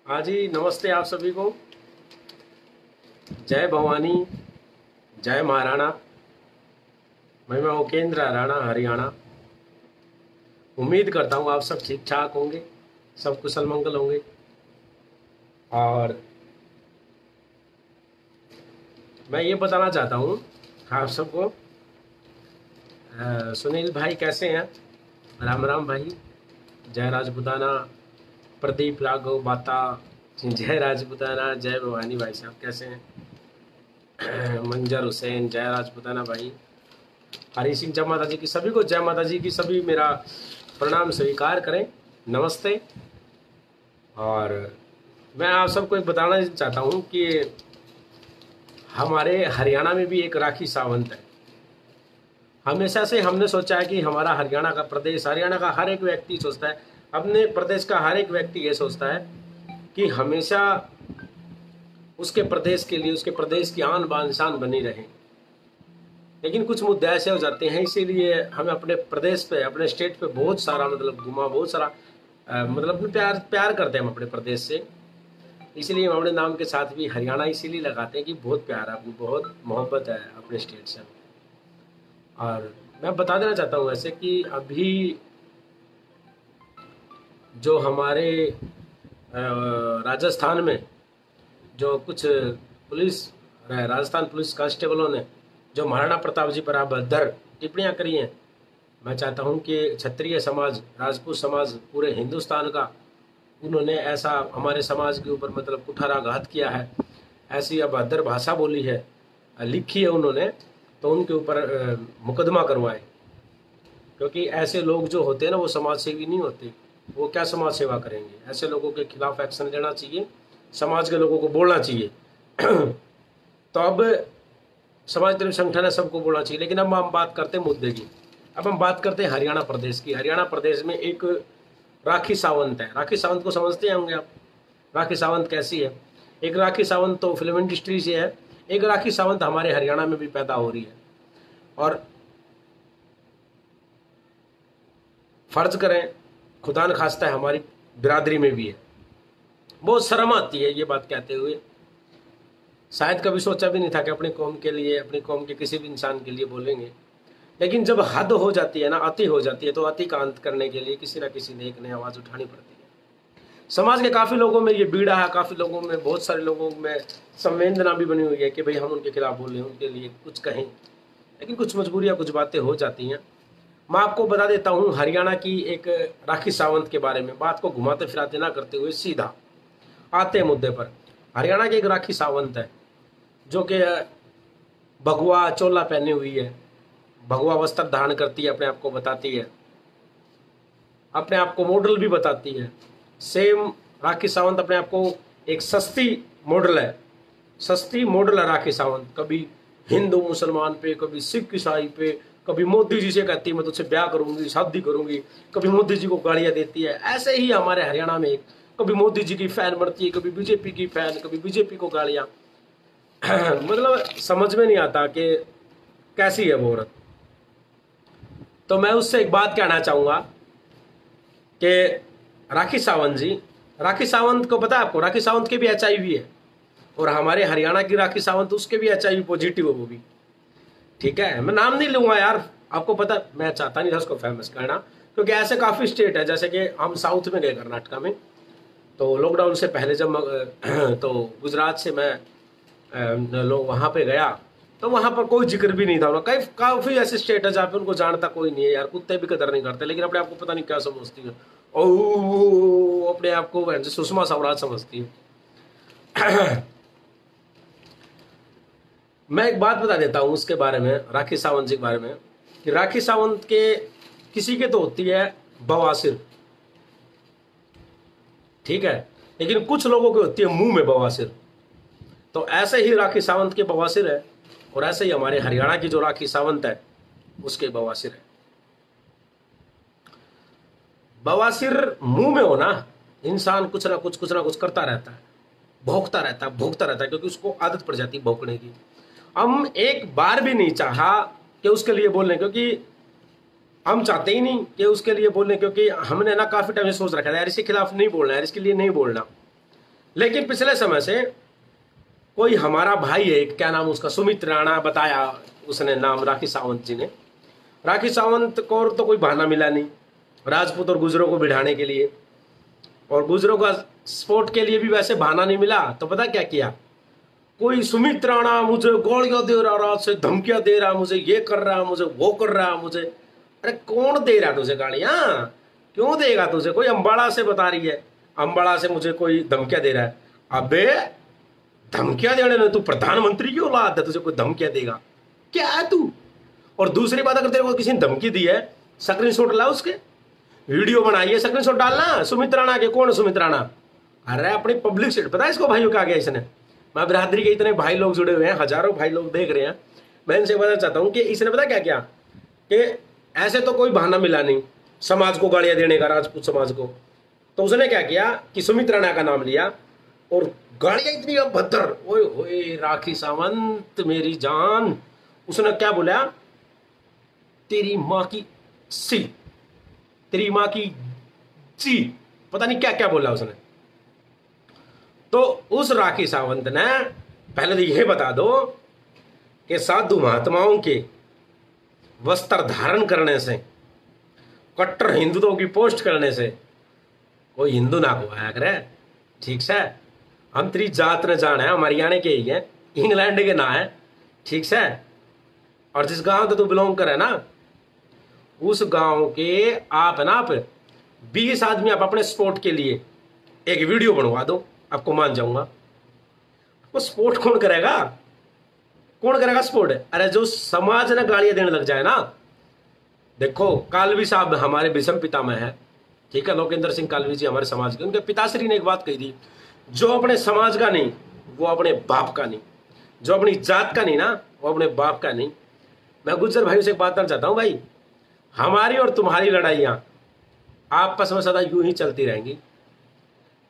हाँ जी, नमस्ते आप सभी को। जय भवानी, जय महाराणा। मैं उपेंद्र राणा, हरियाणा। उम्मीद करता हूँ आप सब ठीक ठाक होंगे, सब कुशल मंगल होंगे। और मैं ये बताना चाहता हूँ आप सबको, सुनील भाई कैसे हैं? राम राम भाई। जय राजपुताना। प्रदीप राघव बाता, जय राजपुताना। जय भवानी भाई साहब कैसे हैं? मंजर हुसैन, जय राजपुताना भाई। हरी सिंह, जय माता जी की सभी को, जय माता जी की सभी मेरा प्रणाम स्वीकार करें। नमस्ते। और मैं आप सबको एक बताना चाहता हूँ कि हमारे हरियाणा में भी एक राखी सावंत है। हमेशा से हमने सोचा है कि हमारा हरियाणा का प्रदेश, हरियाणा का हर एक व्यक्ति सोचता है, अपने प्रदेश का हर एक व्यक्ति ये सोचता है कि हमेशा उसके प्रदेश के लिए, उसके प्रदेश की आन बान शान बनी रहे। लेकिन कुछ मुद्दे ऐसे हो जाते हैं, इसीलिए हमें अपने प्रदेश पे, अपने स्टेट पे बहुत सारा घुमा, बहुत सारा प्यार प्यार करते हैं हम अपने प्रदेश से। इसीलिए हम अपने नाम के साथ भी हरियाणा इसीलिए लगाते हैं कि बहुत प्यार है, बहुत मोहब्बत है अपने स्टेट से। और मैं बता देना चाहता हूँ ऐसे कि अभी जो हमारे राजस्थान में जो कुछ राजस्थान पुलिस कांस्टेबलों ने जो महाराणा प्रताप जी पर अभद्र टिप्पणियां करी हैं, मैं चाहता हूं कि क्षत्रिय समाज, राजपूत समाज, पूरे हिंदुस्तान का, उन्होंने ऐसा हमारे समाज के ऊपर कुठाराघात किया है, ऐसी अभद्र भाषा बोली है, लिखी है उन्होंने, तो उनके ऊपर मुकदमा करवाएं। क्योंकि ऐसे लोग जो होते हैं ना, वो समाज सेवी नहीं होते, वो क्या समाज सेवा करेंगे। ऐसे लोगों के खिलाफ एक्शन लेना चाहिए, समाज के लोगों को बोलना चाहिए। तो अब समाज के संगठन है, सबको बोलना चाहिए। लेकिन अब हम बात करते हैं मुद्दे की। अब हम बात करते हैं हरियाणा प्रदेश की। हरियाणा प्रदेश में एक राखी सावंत है। राखी सावंत को समझते होंगे आप। राखी सावंत कैसी है? एक राखी सावंत तो फिल्म इंडस्ट्री से है, एक राखी सावंत हमारे हरियाणा में भी पैदा हो रही है। और फर्ज करें, खुदा न खास्ता है, हमारी बिरादरी में भी है। बहुत शर्म आती है ये बात कहते हुए। शायद कभी सोचा भी नहीं था कि अपनी कौम के लिए, अपनी कौम के किसी भी इंसान के लिए बोलेंगे। लेकिन जब हद हो जाती है ना, अति हो जाती है, तो अति का अंत करने के लिए किसी ना किसी ने एक नई आवाज़ उठानी पड़ती है। समाज के काफ़ी लोगों में ये बीड़ा है, काफ़ी लोगों में, बहुत सारे लोगों में संवेदना भी बनी हुई है कि भाई हम उनके खिलाफ बोलें, उनके लिए कुछ कहें। लेकिन कुछ मजबूरियाँ, कुछ बातें हो जाती हैं। मैं आपको बता देता हूँ हरियाणा की एक राखी सावंत के बारे में। बात को घुमाते फिराते ना करते हुए सीधा आते हैं मुद्दे पर। हरियाणा की एक राखी सावंत है जो कि भगवा चोला पहनी हुई है, भगवा वस्त्र धारण करती है, अपने आप को बताती है, अपने आप को मॉडल भी बताती है। सेम राखी सावंत अपने आप को एक सस्ती मॉडल है, सस्ती मॉडल है राखी सावंत। कभी हिंदू मुसलमान पे, कभी सिख ईसाई पे, कभी मोदी जी से कहती है मैं तुझसे ब्याह करूंगी, शादी करूंगी, कभी मोदी जी को गालियां देती है। ऐसे ही हमारे हरियाणा में कभी मोदी जी की फैन बनती है, कभी बीजेपी की फैन, कभी बीजेपी को गालियां। समझ में नहीं आता कि कैसी है वो औरत। तो मैं उससे एक बात कहना चाहूंगा कि राखी सावंत जी, राखी सावंत को पता है आपको, राखी सावंत के भी HIV है। और हमारे हरियाणा की राखी सावंत, उसके भी HIV पॉजिटिव है वो भी। ठीक है, मैं नाम नहीं लूंगा यार, आपको पता, मैं चाहता नहीं था उसको फेमस करना, क्योंकि ऐसे काफी स्टेट है। जैसे कि हम साउथ में गए, कर्नाटका में, तो लॉकडाउन से पहले जब तो गुजरात से मैं लोग वहां पे गया, तो वहां पर कोई जिक्र भी नहीं था। कई काफी ऐसे स्टेट है जहाँ पे उनको जानता कोई नहीं है यार, कुत्ते भी कदर नहीं करते, लेकिन अपने आप को पता नहीं क्या समझती है, ओ अपने आप को सुषमा स्वराज समझती है। मैं एक बात बता देता हूँ उसके बारे में, राखी सावंत जी के बारे में, कि राखी सावंत के किसी के तो होती है बवासीर, ठीक है, लेकिन कुछ लोगों की होती है मुंह में बवासीर। तो ऐसे ही राखी सावंत के बवासीर है, और ऐसे ही हमारे हरियाणा की जो राखी सावंत है उसके बवासीर है। बवासीर मुंह में हो ना, इंसान कुछ ना कुछ करता रहता है, भौंकता रहता है, क्योंकि उसको आदत पड़ जाती है भौंकने की। हम एक बार भी नहीं चाहा कि उसके लिए बोलने, क्योंकि हम चाहते ही नहीं कि उसके लिए बोलने, क्योंकि हमने ना काफी टाइम से सोच रखा था यार इसके खिलाफ नहीं बोलना, यार इसके लिए नहीं बोलना। लेकिन पिछले समय से कोई हमारा भाई है, क्या नाम उसका, सुमित राणा बताया उसने नाम, राखी सावंत जी ने। राखी सावंत को तो कोई बहाना मिला नहीं राजपूत और गुजरों को बिठाने के लिए, और गुजरों का सपोर्ट के लिए भी वैसे बहाना नहीं मिला। तो पता क्या किया, कोई सुमित राणा मुझे गोलियां दे रहा, रात से धमकियां दे रहा, मुझे ये कर रहा, मुझे वो कर रहा, मुझे। अरे कौन दे रहा तुझे गालियां, क्यों देगा तुझे? कोई अंबाड़ा से बता रही है, अंबाड़ा से मुझे कोई धमकियां दे रहा है। अबे धमकियां देने में तू प्रधानमंत्री की औलाद है, तुझे कोई धमकियां देगा? क्या है तू? और दूसरी बात, अगर तेरे को किसी ने धमकी दी है, स्क्रीनशॉट ला, उसके वीडियो बनाइए, स्क्रीनशॉट डालना सुमित राणा के। कौन है सुमित राणा? अरे अपनी पब्लिक से पता है इसको भाइयों क्या गया इसने। मैं बिरादरी के इतने भाई लोग जुड़े हुए हैं, हजारों भाई लोग देख रहे हैं, मैं इनसे बताना चाहता हूं कि इसने पता क्या किया कि ऐसे तो कोई बहाना मिला नहीं समाज को गालियां देने का, राजपूत समाज को। तो उसने क्या किया कि सुमित राणा का नाम लिया और गालियां इतनी अभद्र, ओए होए राखी सावंत मेरी जान। उसने क्या बोला, तेरी माँ की सी, तेरी माँ की जी, पता नहीं क्या क्या बोला उसने। तो उस राखी सावंत ने पहले तो यह बता दो कि साधु महात्माओं के वस्त्र धारण करने से, कट्टर हिंदुओं की पोस्ट करने से कोई हिंदू ना को आया करे, ठीक से। हम तेरी जात ने जाना है, हम हरियाणा के ही हैं, इंग्लैंड के ना है, ठीक से। और जिस गांव तो तू बिलोंग करे ना, उस गांव के आप है ना, आप 20 आदमी आप अपने स्पोर्ट के लिए एक वीडियो बनवा दो, आपको मान जाऊंगा। वो स्पोर्ट कौन करेगा? कौन करेगा स्पोर्ट? अरे जो समाज ने गालियां देने लग जाए ना। देखो कालवी साहब हमारे विषम पिता में है, ठीक है, लोकेंद्र सिंह कालवी जी हमारे समाज के, उनके पिताश्री ने एक बात कही थी, जो अपने समाज का नहीं वो अपने बाप का नहीं, जो अपनी जात का नहीं ना वो अपने बाप का नहीं। मैं गुज्जर भाइयों से एक बात करना चाहता हूं भाई, हमारी और तुम्हारी लड़ाइयां आपस में सदा यूं ही चलती रहेंगी,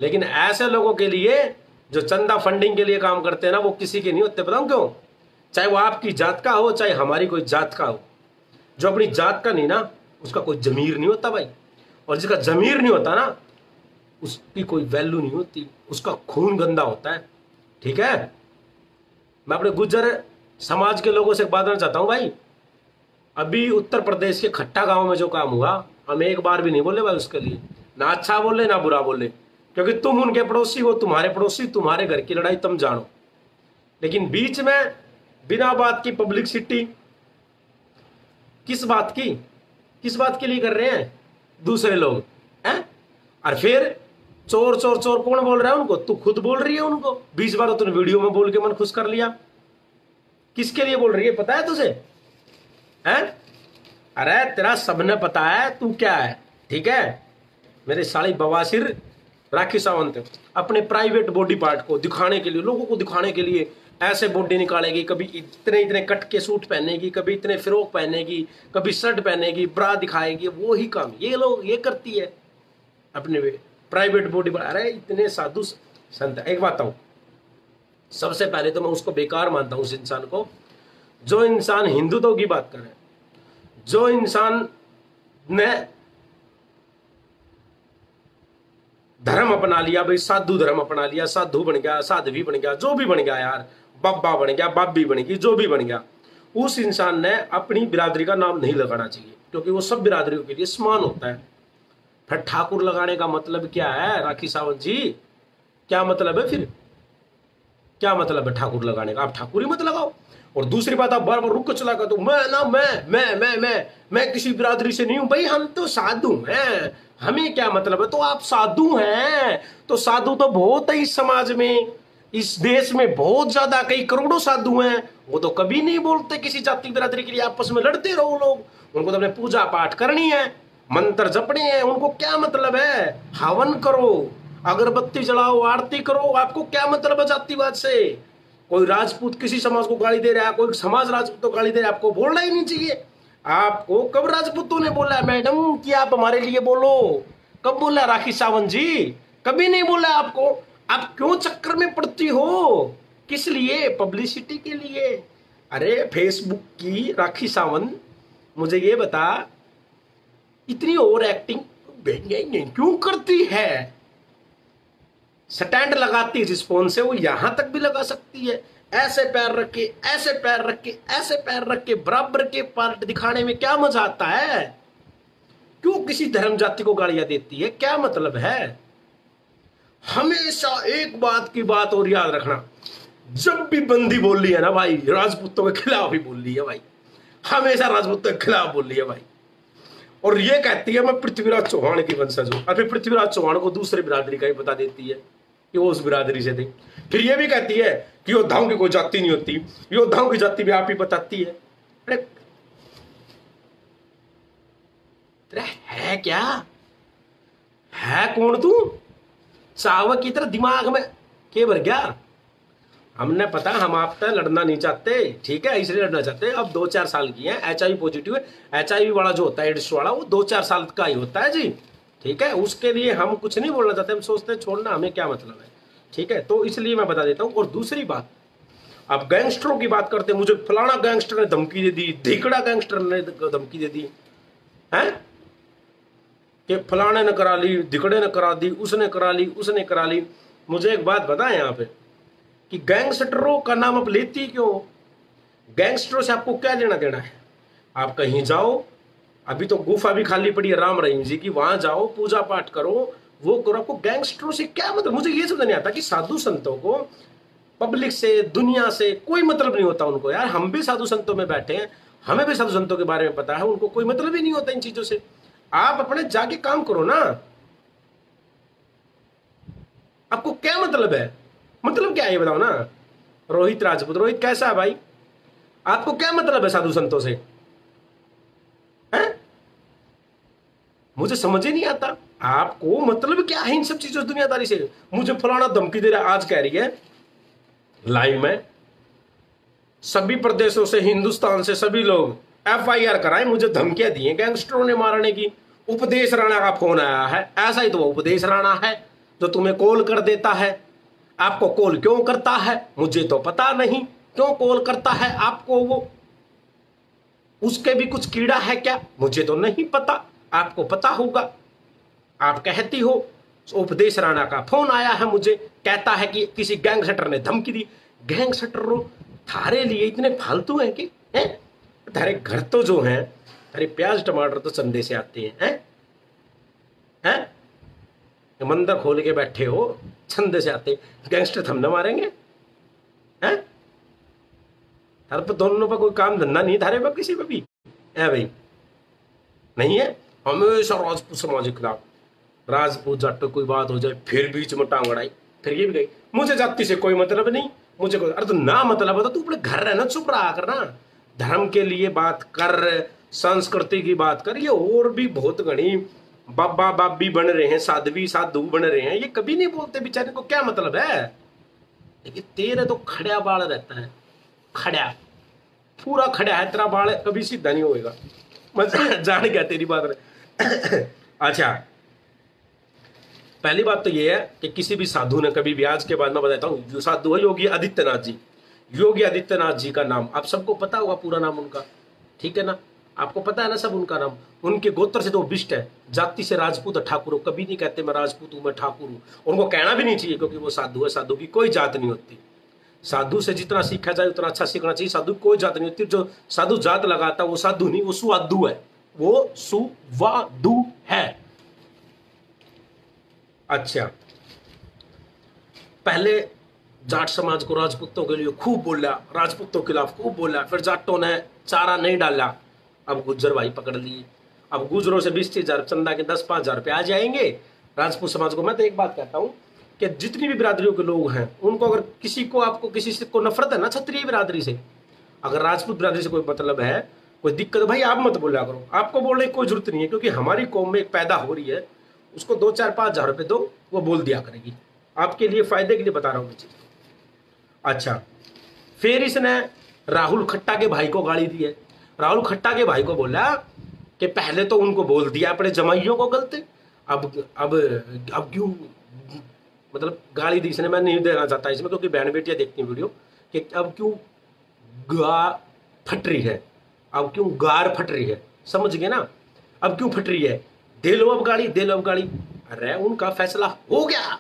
लेकिन ऐसे लोगों के लिए जो चंदा फंडिंग के लिए काम करते हैं ना, वो किसी के नहीं होते। बताऊं क्यों? चाहे वो आपकी जात का हो, चाहे हमारी कोई जात का हो, जो अपनी जात का नहीं ना उसका कोई जमीर नहीं होता भाई। और जिसका जमीर नहीं होता ना उसकी कोई वैल्यू नहीं होती, उसका खून गंदा होता है, ठीक है। मैं अपने गुज्जर समाज के लोगों से बात करना चाहता हूं भाई, अभी उत्तर प्रदेश के खट्टा गांव में जो काम हुआ, हम एक बार भी नहीं बोले भाई उसके लिए, ना अच्छा बोले ना बुरा बोले, क्योंकि तुम उनके पड़ोसी हो, तुम्हारे पड़ोसी, तुम्हारे घर की लड़ाई तुम जानो। लेकिन बीच में बिना बात की पब्लिसिटी, किस बात की, किस बात के लिए कर रहे हैं दूसरे लोग हैं? और फिर चोर चोर चोर कौन बोल रहा है उनको? तू खुद बोल रही है उनको, 20 बार तूने वीडियो में बोल के मन खुश कर लिया। किसके लिए बोल रही है पता है तुझे? हैं? अरे तेरा सबने पता है तू क्या है, ठीक है। मेरे साली बवासीर राखी सावंत अपने प्राइवेट बॉडी पार्ट को दिखाने के लिए, लोगों को दिखाने के लिए ऐसे बॉडी निकालेगी, कभी इतने इतने कट के सूट पहनेगी, कभी इतने फ्रॉक पहनेगी, कभी शर्ट पहनेगी, ब्रा दिखाएगी। वो ही काम ये लोग ये करती है अपने प्राइवेट बॉडी पार्ट। अरे इतने साधु संत। एक बात बताऊं, सबसे पहले तो मैं उसको बेकार मानता हूं उस इंसान को जो इंसान हिंदुत्व की बात करे, जो इंसान ने धर्म अपना लिया भाई, साधु धर्म अपना लिया, साधु बन गया, साध्वी बन गया, जो भी बन गया यार, बब्बा बन गया, बाबी बन गई, जो भी बन गया, उस इंसान ने अपनी बिरादरी का नाम नहीं लगाना चाहिए, क्योंकि वो सब बिरादरियों के लिए समान होता है। फिर ठाकुर लगाने का मतलब क्या है राखी सावंत जी? क्या मतलब है फिर? क्या मतलब है ठाकुर लगाने का? आप ठाकुर ही मत लगाओ। और दूसरी बात, आप बार बार रुक चला कर, तो मैं ना मैं किसी बिरादरी से नहीं हूं भाई, हम तो साधु हैं, हमें क्या मतलब है? तो आप साधु हैं तो साधु तो बहुत है इस समाज में, इस देश में बहुत ज्यादा, कई करोड़ों साधु हैं। वो तो कभी नहीं बोलते किसी जाति बिरादरी के लिए, आपस में लड़ते रहो लोग, उनको तो अपने पूजा पाठ करनी है, मंत्र जपने हैं, उनको क्या मतलब है? हवन करो, अगरबत्ती जलाओ, आरती करो, आपको क्या मतलब है जातिवाद से? कोई राजपूत किसी समाज को गाली दे रहा है, कोई समाज राजपूत को गाली दे रहा है, आपको बोलना ही नहीं चाहिए। आपको कब राजपूतों ने बोला मैडम कि आप हमारे लिए बोलो? कब बोला राखी सावंत जी? कभी नहीं बोला आपको। आप क्यों चक्कर में पड़ती हो? किस लिए? पब्लिसिटी के लिए। अरे फेसबुक की राखी सावंत, मुझे ये बता, इतनी ओवर एक्टिंग क्यों करती है? स्टैंड लगाती है जिस फोन से, वो यहां तक भी लगा सकती है। ऐसे पैर रख के, ऐसे पैर रख के, ऐसे पैर रख के बराबर के पार्ट दिखाने में क्या मजा आता है? क्यों किसी धर्म जाति को गालियां देती है? क्या मतलब है? हमेशा एक बात की बात और याद रखना, जब भी बंदी बोल रही है ना भाई, राजपूतों के खिलाफ ही बोल रही है भाई, हमेशा राजपूतों के खिलाफ बोल रही है भाई। और ये कहती है मैं पृथ्वीराज चौहान की वंशज हूं, और फिर पृथ्वीराज चौहान को दूसरी बिरादरी का ही बता देती है कि वो उस बिरादरी से थे। फिर ये भी कहती है कि योद्धाओं की कोई जाति नहीं होती, योद्धाओं की जाति भी आप ही बताती है। अरे तेरा है क्या? है कौन तू? चावक की तरह दिमाग में के भर गया? हमने पता हम आपसे लड़ना नहीं चाहते, ठीक है, इसलिए लड़ना चाहते। अब 2-4 साल की है, HIV पॉजिटिव है। HIV वाला जो होता है, एड्स वाला, वो 2-4 साल का ही होता है जी, ठीक है। उसके लिए हम कुछ नहीं बोलना चाहते, हम सोचते हैं छोड़ना, हमें क्या मतलब है, ठीक है। तो इसलिए मैं बता देता हूँ। और दूसरी बात, आप गैंगस्टरों की बात करते हैं, मुझे फलाना गैंगस्टर ने धमकी दे दी, धिकड़ा गैंगस्टर ने धमकी दे दी है कि फलाने ने करा ली, धिकड़े ने करा दी, उसने करा ली, उसने करा ली। मुझे एक बात बताएं यहाँ पे कि गैंगस्टरों का नाम आप लेती क्यों? गैंगस्टरों से आपको क्या लेना देना है? आप कहीं जाओ, अभी तो गुफा भी खाली पड़ी है राम रहीम जी की, वहां जाओ, पूजा पाठ करो, वो करो। आपको गैंगस्टरों से क्या मतलब? मुझे ये समझ नहीं आता कि साधु संतों को पब्लिक से, दुनिया से कोई मतलब नहीं होता उनको। यार हम भी साधु संतों में बैठे हैं, हमें भी साधु संतों के बारे में पता है, उनको कोई मतलब ही नहीं होता इन चीजों से। आप अपने जाके काम करो ना, आपको क्या मतलब है? मतलब क्या है ये बताओ ना। रोहित राजपूत, रोहित कैसा है भाई? आपको क्या मतलब है साधु संतों से? हैं? मुझे समझ ही नहीं आता आपको मतलब क्या है इन सब चीजों से, दुनियादारी से। मुझे फलाना धमकी दे रहा है, आज कह रही है लाइव में, सभी प्रदेशों से, हिंदुस्तान से सभी लोग FIR कराए, मुझे धमकियां दी हैं गैंगस्टरों ने मारने की। उपदेश राणा का फोन आया है, ऐसा ही तो वो उपदेश राणा है जो तुम्हें कॉल कर देता है। आपको कॉल क्यों करता है मुझे तो पता नहीं, क्यों कॉल करता है आपको वो, उसके भी कुछ कीड़ा है क्या मुझे तो नहीं पता, आपको पता होगा। आप कहती हो उपदेश राणा का फोन आया है मुझे, कहता है कि किसी गैंगस्टर ने धमकी दी। गैंगस्टर थारे लिए इतने फालतू हैं कि हैं? थारे घर तो जो हैं, थारे प्याज टमाटर तो चंदे से आते हैं, हैं? मंदिर खोल के बैठे हो, चंदे से आते, गैंगस्टर थम न मारेंगे हैं? थारे पर दोनों पर कोई काम धंधा नहीं, थारे पर किसी पर भी है भाई नहीं है। हमेशा राजपूत समाज के खिलाफ, राजपूत जाट पे कोई बात हो जाए फिर बीच में टांग अड़ाई, फिर ये भी गई। मुझे जाति से कोई मतलब नहीं, मुझे कोई, अरे तो ना मतलब है तो तू अपने घर रहना, चुप रहा करना, धर्म के लिए बात कर, संस्कृति की बात कर। ये और भी बहुत घनी बाबा बाबी बन रहे हैं, साध्वी साधु बन रहे हैं, ये कभी नहीं बोलते बेचारे को क्या मतलब है। लेकिन तेरे तो खड़ा बाल रहता है, खड़ा पूरा खड़ा है, तेरा बाल कभी सीधा नहीं होएगा। मैं जान गया तेरी बात में। अच्छा, पहली बात तो ये है कि किसी भी साधु ने कभी भी, आज के बाद मैं बताता हूँ, जो साधु है योगी आदित्यनाथ जी, योगी आदित्यनाथ जी का नाम आप सबको पता होगा, पूरा नाम उनका, ठीक है ना, आपको पता है ना सब उनका नाम। उनके गोत्र से तो बिष्ट है, जाति से राजपूत ठाकुर हो, कभी नहीं कहते मैं राजपूत हूं, मैं ठाकुर हूं। उनको कहना भी नहीं चाहिए क्योंकि वो साधु है, साधु की कोई जात नहीं होती। साधु से जितना सीखा जाए उतना अच्छा सीखना चाहिए, साधु की कोई जात नहीं होती। जो साधु जात लगाता है वो साधु नहीं, वो सुवादु है, वो सुवादु है। अच्छा, पहले जाट समाज को राजपूतों के लिए खूब बोला, राजपूतों के खिलाफ खूब बोला, फिर जाटों ने चारा नहीं डाला, अब गुज्जर भाई पकड़ लिए। अब गुजरों से 20-30 हजार चंदा के 10-5 हजार रुपये आ जाएंगे राजपूत समाज को। मैं तो एक बात कहता हूं कि जितनी भी बिरादरियों के लोग हैं उनको, अगर किसी को, आपको किसी से को नफरत है ना क्षत्रिय बिरादरी से, अगर राजपूत बिरादरी से कोई मतलब है, कोई दिक्कत, भाई आप मत बोला करो, आपको बोलने की कोई जरूरत नहीं है, क्योंकि हमारी कौम में एक पैदा हो रही है, उसको 2-4-5 हजार रुपये दो, वो बोल दिया करेगी। आपके लिए फायदे के लिए बता रहा हूं चीज। अच्छा, फिर इसने राहुल खट्टा के भाई को गाली दी है। राहुल खट्टा के भाई को बोला कि पहले तो उनको बोल दिया अपने जमाइयों को गलत, अब क्यों, मतलब गाली दी इसने। मैं नहीं देना चाहता इसमें क्योंकि बहन बेटियां देखती हैं वीडियो, कि अब क्यों गा फट रही है, अब क्यों गार फट रही है, समझ गए ना, अब क्यों फट रही है, दे लो अब गाड़ी, दे लो अब गाड़ी। अरे उनका फैसला हो गया,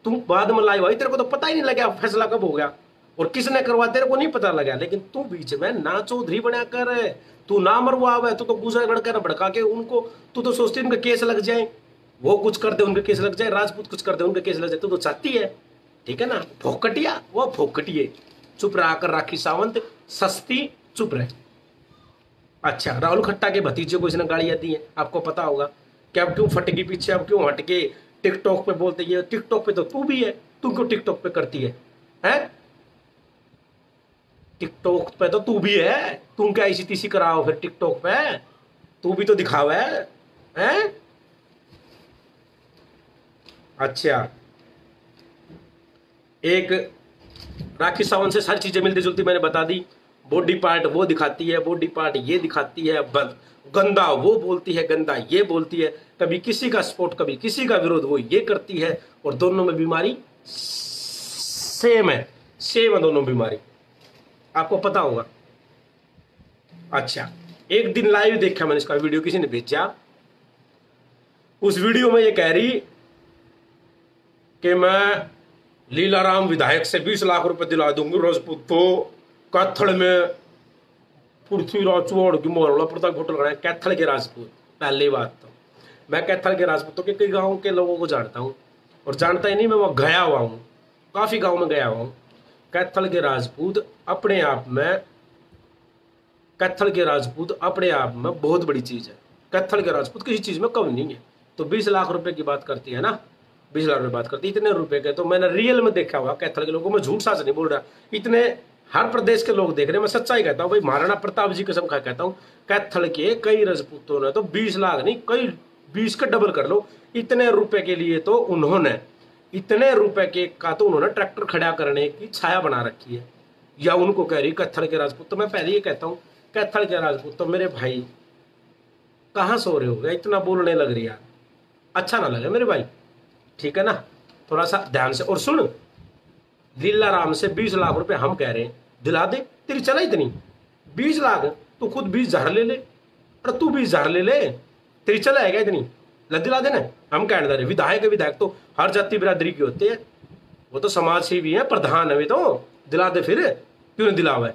तू बाद में लाइव आई, तेरे को तो पता ही नहीं लगा फैसला कब हो गया और किसने करवा, तेरे को नहीं पता लगा। लेकिन तू बीच में ना चौधरी बना कर, तू ना मरवा हुआ है, तू तो गुजर कर भड़का के उनको, तू तो सोचती उनके केस लग जाए, वो कुछ कर दे उनके केस लग जाए, राजपूत कुछ कर दे उनके केस लग जाए, तू तो चाहती है, ठीक है ना, फोकटिया, वो फोकटिए। चुप रहा कर राखी सावंत, सस्ती, चुप रहे। अच्छा, राहुल खट्टा के भतीजे को इसने गालियां दी है, आपको पता होगा कि अब क्यों फटकी पीछे, अब क्यों हटके टिकटॉक पे बोलते हैं। टिकटॉक पे तो तू भी है, तू क्यों टिकटॉक पे करती है? टिकटॉक पे तो तू भी है, तुम क्या इसी तीसी कराओ फिर टिकटॉक पे, तू भी तो दिखावा है? अच्छा, एक राखी सावंत से सारी चीजें मिलती जुलती मैंने बता दी। बॉडी पार्ट वो दिखाती है, बॉडी पार्ट ये दिखाती है, गंदा वो बोलती है, गंदा ये बोलती है, कभी किसी का सपोर्ट कभी किसी का विरोध वो ये करती है, और दोनों में बीमारी सेम है, सेम है दोनों बीमारी, आपको पता होगा। अच्छा, एक दिन लाइव देखा मैंने इसका वीडियो, किसी ने भेजा, उस वीडियो में ये कह रही कि मैं लीलाराम विधायक से 20 लाख रुपए दिला दूंगी राजपूत को, कैथल में पृथ्वीराज चौहान की मोहल्ला प्रताप होटल लगाना। कैथल के राजपूत, पहली बात तो मैं कैथल के राजपूतों के कई गांव के लोगों को जानता हूं, और जानता ही नहीं, मैं वहां गया हुआ हूं, काफी गांव में गया हुआ हूं। कैथल के राजपूत अपने आप में, कैथल के राजपूत अपने आप में बहुत बड़ी चीज है। कैथल के राजपूत किसी चीज में कम नहीं है। तो 20 लाख रुपए की बात करती है ना, 20 लाख रुपए बात करती है, इतने रुपए के तो मैंने रियल में देखा हुआ कैथल के लोगों में, झूठ साच नहीं बोल रहा, इतने हर प्रदेश के लोग देख रहे हैं, मैं सच्चाई कहता हूँ भाई, महाराणा प्रताप जी कसम खा कहता हूँ, कैथल के कई राजपूतों ने तो 20 लाख नहीं, कई 20 का डबल कर लो, इतने रुपए के लिए तो उन्होंने, इतने रुपए के का तो उन्होंने ट्रैक्टर खड़ा करने की छाया बना रखी है। या उनको कह रही कैथल के राजपूत, तो मैं पहले ही कहता हूँ कैथल के राजपूत तो मेरे भाई कहाँ सो रहे हो गए, इतना बोलने लग रही यार, अच्छा ना लगे मेरे भाई, ठीक है ना, थोड़ा सा ध्यान से। और सुन, लीलाराम से 20 लाख रुपए हम कह रहे हैं दिला दे, तेरी चला इतनी 20 लाख, तू खुद 20,000 ले ले, अरे तू 20,000 ले ले, तेरी चला है क्या इतनी, दिला देना। हम कहने दे विधायक, विधायक तो हर जाति बिरादरी की होते हैं, वो तो समाज सेवी है, प्रधान है, वे तो दिला दे, फिर क्यों नहीं दिलावा है?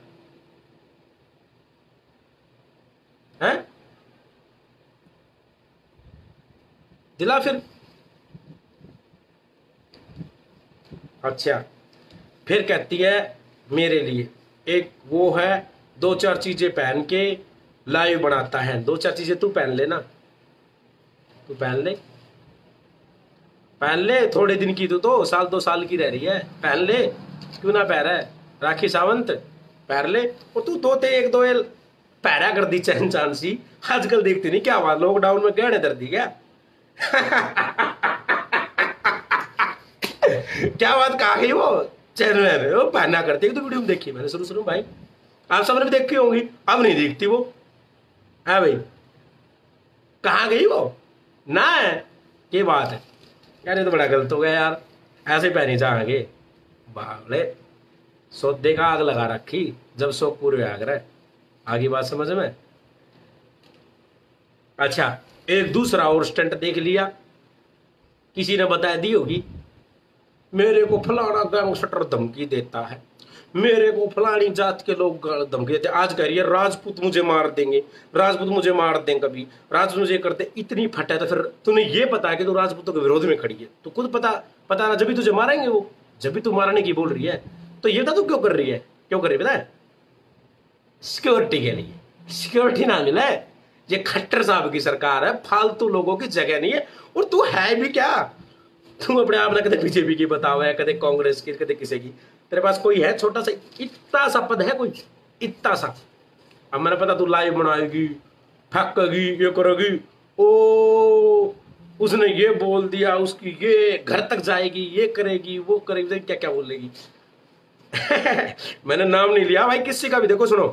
दिला फिर। अच्छा, फिर कहती है मेरे लिए एक वो है, 2-4 चीजें पहन के लाइव बनाता है, 2-4 चीजें तू पहन लेना, तू पहन ले थोड़े दिन की, तू तो साल 2 साल की रह रही है, पहन ले, क्यों ना पहन है राखी सावंत, पहन ले। और तू तो 1-2 पैरा कर दी चैन चान सी, आजकल देखती नहीं क्या हुआ, लॉकडाउन में गहने दर दी क्या? क्या बात कहा गई वो चैन में, वो पहना करती है, तो वीडियो में देखी मैंने शुरू भाई, आप सबने भी देखी होंगी, अब नहीं दिखती वो है भाई, कहाँ गई वो ना है, ये बात है यार, ये तो बड़ा गलत हो गया यार, ऐसे पहने जाएंगे बावले, सौदे का आग लगा रखी, जब सो पूरे आग रहे, आगे बात समझ में। अच्छा, एक दूसरा और स्टंट देख लिया, किसी ने बताया दी होगी, मेरे को फलाना गैंगस्टर धमकी देता है, मेरे को फलानी जात के लोग धमकी देते, आज कह रही है राजपूत मुझे मार देंगे, राजपूत मुझे मार देंगे, कभी राजपूत मुझे करते, इतनी फट है, तो फिर तूने ये पता है कि तू राजपूतों के विरोध में खड़ी है, तो खुद पता ना, जब भी तुझे मारेंगे वो, जब भी तू मारने की बोल रही है, तो ये बता तू क्यों कर रही है, क्यों कर रही है, पता है? सिक्योरिटी के लिए, सिक्योरिटी ना मिले, ये खट्टर साहब की सरकार है, फालतू लोगों की जगह नहीं है, और तू है भी क्या, तू अपने आप ना कदे बीजेपी की बताओ है, कदे कांग्रेस की, कदे किसी की, तेरे पास कोई है छोटा सा, इतना सा पद है कोई, इतना सा, अब मैंने पता तू लाइव बनाएगी, फेंकेगी, ये करेगी, ओ उसने ये बोल दिया, उसकी ये घर तक जाएगी, ये करेगी, वो करेगी, क्या क्या बोलेगी। मैंने नाम नहीं लिया भाई किसी का भी, देखो सुनो,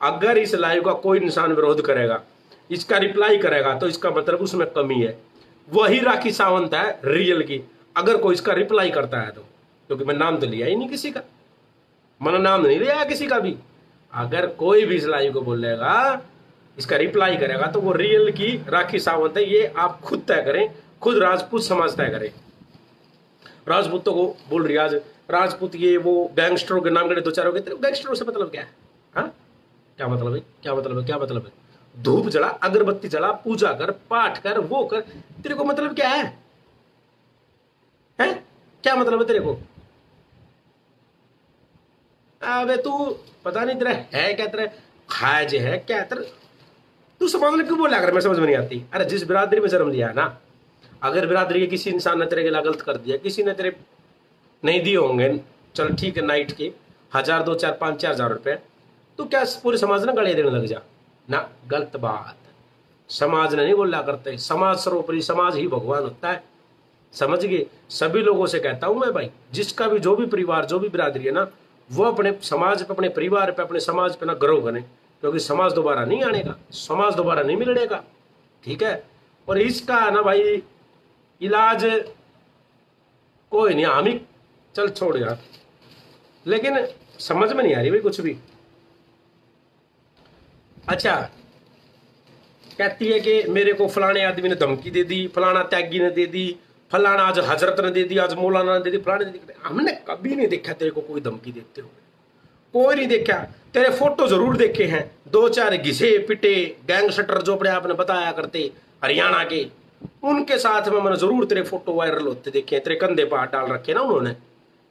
अगर इस लाइव का कोई इंसान विरोध करेगा, इसका रिप्लाई करेगा, तो इसका मतलब उसमें कमी है, वही राखी सावंत है रियल की, अगर कोई इसका रिप्लाई करता है तो, क्योंकि मैं नाम तो लिया ही नहीं किसी का, मैंने नाम नहीं लिया किसी का भी, अगर कोई भी इस लाइव को बोलेगा, इसका रिप्लाई करेगा, तो वो रियल की राखी सावंत है, ये आप खुद तय करें, खुद राजपूत समाज तय करें। राजपूतों को बोल रही आज राजपूत ये वो गैंगस्टरों के नाम के दो चार हो गए। तेरे गैंगस्टरों से मतलब क्या है? हाँ, क्या मतलब है? क्या मतलब है? क्या मतलब है? धूप जला, अगरबत्ती जला, पूजा कर, पाठ कर, वो कर, तेरे को मतलब क्या है? हैं? क्या मतलब है तेरे को? अबे तू पता नहीं तेरा है क्या, तेरा खाज है क्या तेरा? तू समाज में क्यों बोला? अगर मैं समझ में नहीं आती। अरे जिस बिरादरी में जन्म लिया है ना, अगर बिरादरी के किसी इंसान ने तेरे के लिए गलत कर दिया, किसी ने तेरे नहीं दिए होंगे, चल ठीक है नाइट के 1000 2000 5000 रुपए, तो क्या पूरे समाज ने गले देने लग जा? ना, गलत बात। समाज ने नहीं बोला करते, समाज सर्वोपरि, समाज ही भगवान होता है, समझ गए? सभी लोगों से कहता हूं मैं भाई, जिसका भी जो भी परिवार जो भी बिरादरी है ना, वो अपने समाज पे, अपने परिवार पे, अपने समाज पे ना गर्व करें, क्योंकि समाज दोबारा नहीं आने का, समाज दोबारा नहीं मिलने का, ठीक है? और इसका ना भाई इलाज कोई नहीं, हम ही चल छोड़ यार, लेकिन समझ में नहीं आ रही भाई कुछ भी। अच्छा, कहती है कि मेरे को फलाने आदमी ने धमकी दे दी, फलाना त्यागी ने दे दी, फलाना आज हजरत ने दे दी, आज मौलाना ने दे दी, फलाने ने दे दी। हमने कभी नहीं देखा तेरे को कोई धमकी देते हुए, कोई नहीं देखा। तेरे फोटो जरूर देखे हैं, 2 4 घिसे पिटे गैंगस्टर जो अपने आपने बताया करते हरियाणा के, उनके साथ में मैंने जरूर तेरे फोटो वायरल होते देखे, तेरे कंधे पर हाथ डाल रखे ना उन्होंने,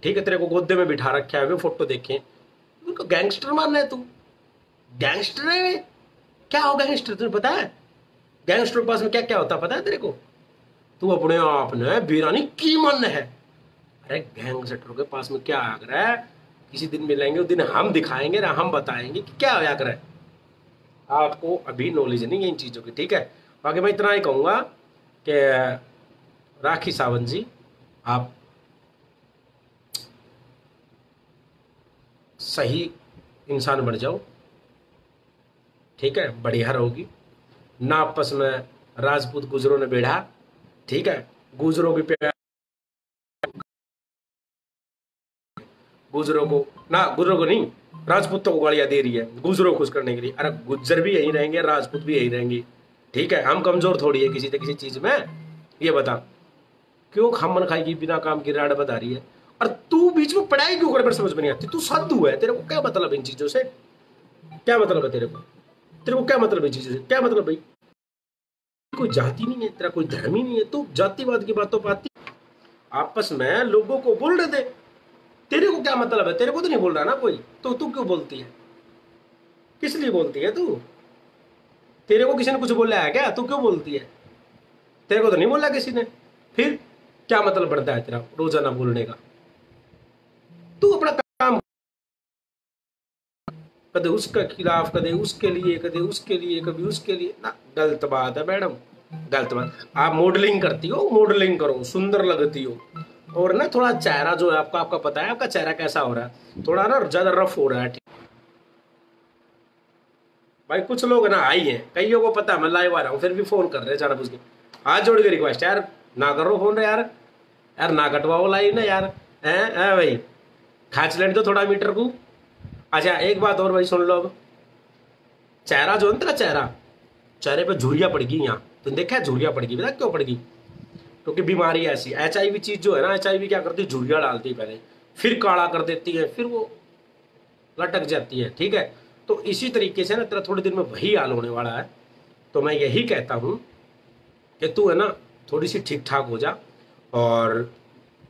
ठीक है? तेरे को गोदे में बिठा रखा है, वे फोटो देखे। उनको गैंगस्टर मानना है तू? गैंगस्टर है? क्या हो गैंगस्टर, तुझे पता है गैंगस्टर के पास में क्या क्या होता पता है तेरे को? तू अपने आप ने बीरानी की मन है। अरे गैंगस्टर के पास में क्या आकर है? किसी दिन मिलेंगे, उस दिन हम दिखाएंगे ना, हम बताएंगे कि क्या होया करे। आपको अभी नॉलेज नहीं है इन चीजों की, ठीक है? बाकी मैं इतना ही कहूंगा कि राखी सावंत जी, आप सही इंसान बन जाओ, ठीक है? बढ़िया रहोगी ना। आपस में राजपूत गुजरों ने बेढ़ा, ठीक है? गुजरों की प्यार, गुजरों को ना, गुजरों को नहीं, राजपूतों को गालियां दे रही है गुजरों को खुश करने के लिए। अरे गुज्जर भी यही रहेंगे, राजपूत भी यही रहेंगे, ठीक है? हम कमजोर थोड़ी है किसी न किसी चीज में। ये बता क्यों खामन खाएगी बिना काम की, राड बता रही है? और तू बीच में पढ़ाई क्यों कर, समझ में नहीं आती। तू साधु है, तेरे को क्या मतलब इन चीजों से? क्या मतलब है तेरे को? तेरे को क्या मतलब इन चीजों से? क्या मतलब भाई? कोई जाति नहीं है, तेरा कोई धर्म ही नहीं है, तू जातिवाद की बातों पर आती। आपस में लोगों को बोल रहे थे, तेरे को क्या मतलब है? तेरे को तो नहीं बोल रहा ना कोई, तो तू क्यों बोलती है? किस लिए बोलती है तू? तेरे को किसी ने कुछ बोला है क्या? तू क्यों बोलती है? तेरे को तो नहीं बोला किसी ने, फिर क्या मतलब बनता है तेरा रोजाना बोलने का? तू अपना काम, कदे उसके खिलाफ, कदे उसके लिए, कदे उसके लिए, कभी उसके लिए ना। गलत बात है मैडम, गलत बात। आप मॉडलिंग करती हो, मॉडलिंग करो, सुंदर लगती हो, और ना थोड़ा चेहरा जो है आपका, आपका पता है आपका चेहरा कैसा हो रहा है, थोड़ा ना ज्यादा रफ हो रहा है, ठीक? भाई कुछ लोग ना आई हैं, कईयों को पता है मैं लाइव आ रहा हूँ, फिर भी फोन कर रहे हैं जाना बुझ के। हाथ जोड़ के रिक्वेस्ट यार, ना करो फोन रे यार, यार ना कटवाओ लाइव ना यार, है भाई, खाच लेने दो थोड़ा मीटर को। अच्छा एक बात और भाई सुन लो, अब चेहरा जो है तेरा चेहरा, चेहरे पे झुर्रियां पड़ गई यहाँ, तुम देखा है झुर्रियां पड़ गई, बता क्यों पड़ गई? क्योंकि बीमारी ऐसी, HIV चीज जो है ना, HIV क्या करती है, झुर्रियां डालती है पहले, फिर काला कर देती है, फिर वो लटक जाती है, ठीक है? तो इसी तरीके से ना तेरा थोड़े दिन में वही हाल होने वाला है। तो मैं यही कहता हूं कि तू है ना थोड़ी सी ठीक ठाक हो जा। और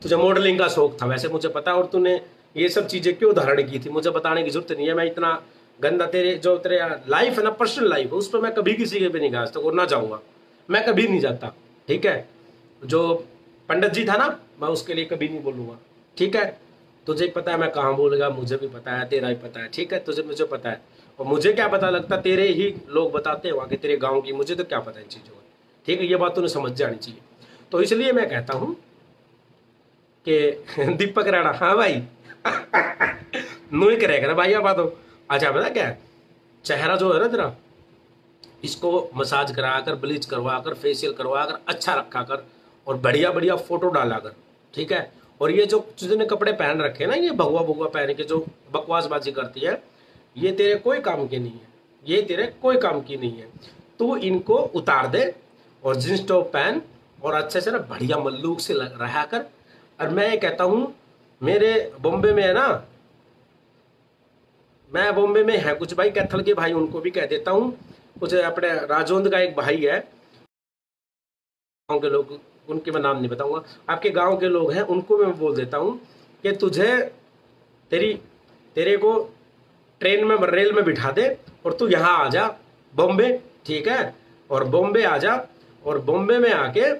तुझे मॉडलिंग का शौक था वैसे मुझे पता, और तूने ये सब चीजें क्यों धारण की थी मुझे बताने की जरूरत नहीं है। मैं इतना गंदा तेरे जो तेरे लाइफ है ना, पर्सनल लाइफ है, उस पर मैं कभी किसी के भी नहीं गया तक, और ना जाऊंगा, मैं कभी नहीं जाता, ठीक है? जो पंडित जी था ना, मैं उसके लिए कभी नहीं बोलूंगा, ठीक है? तुझे पता है मैं कहाँ बोलेगा, मुझे भी पता है, तेरा भी पता है, ठीक है? तुझे मुझे पता है, और मुझे क्या पता लगता, तेरे ही लोग बताते हैं वहाँ के, तेरे गाँव की, मुझे तो क्या पता इन चीज़ों का, ठीक है? ये बात तूने समझ जानी चाहिए। तो इसलिए मैं कहता हूँ कि दीपक राणा, हाँ भाई नुई करेगा ना भाई आप बात हो। अच्छा पता क्या है, चेहरा जो है ना तेरा, इसको मसाज करा कर, ब्लीच करवा कर, फेशियल करवा कर, अच्छा रखा कर, और बढ़िया बढ़िया फोटो डाला कर, ठीक है? और ये जो तुझने कपड़े पहन रखे ना, ये भगवा भगवा पहन के जो बकवासबाजी करती है, ये तेरे कोई काम की नहीं है, ये तेरे कोई काम की नहीं है। तू इनको उतार दे और जींस टॉप पहन, और अच्छे से ना बढ़िया मल्लूक से रहा कर, और मैं ये कहता हूं, मेरे बॉम्बे में है ना, मैं बॉम्बे में है कुछ भाई कैथल के भाई, उनको भी कह देता हूं। कुछ अपने राजौंद का एक भाई है, गाँव के लोग, उनके मैं नाम नहीं बताऊंगा, आपके गांव के लोग हैं, उनको मैं बोल देता हूं कि तुझे तेरी तेरे को ट्रेन में रेल में बिठा दे और तू यहाँ आ जा बॉम्बे, ठीक है, और बॉम्बे आ जा, और बॉम्बे में आके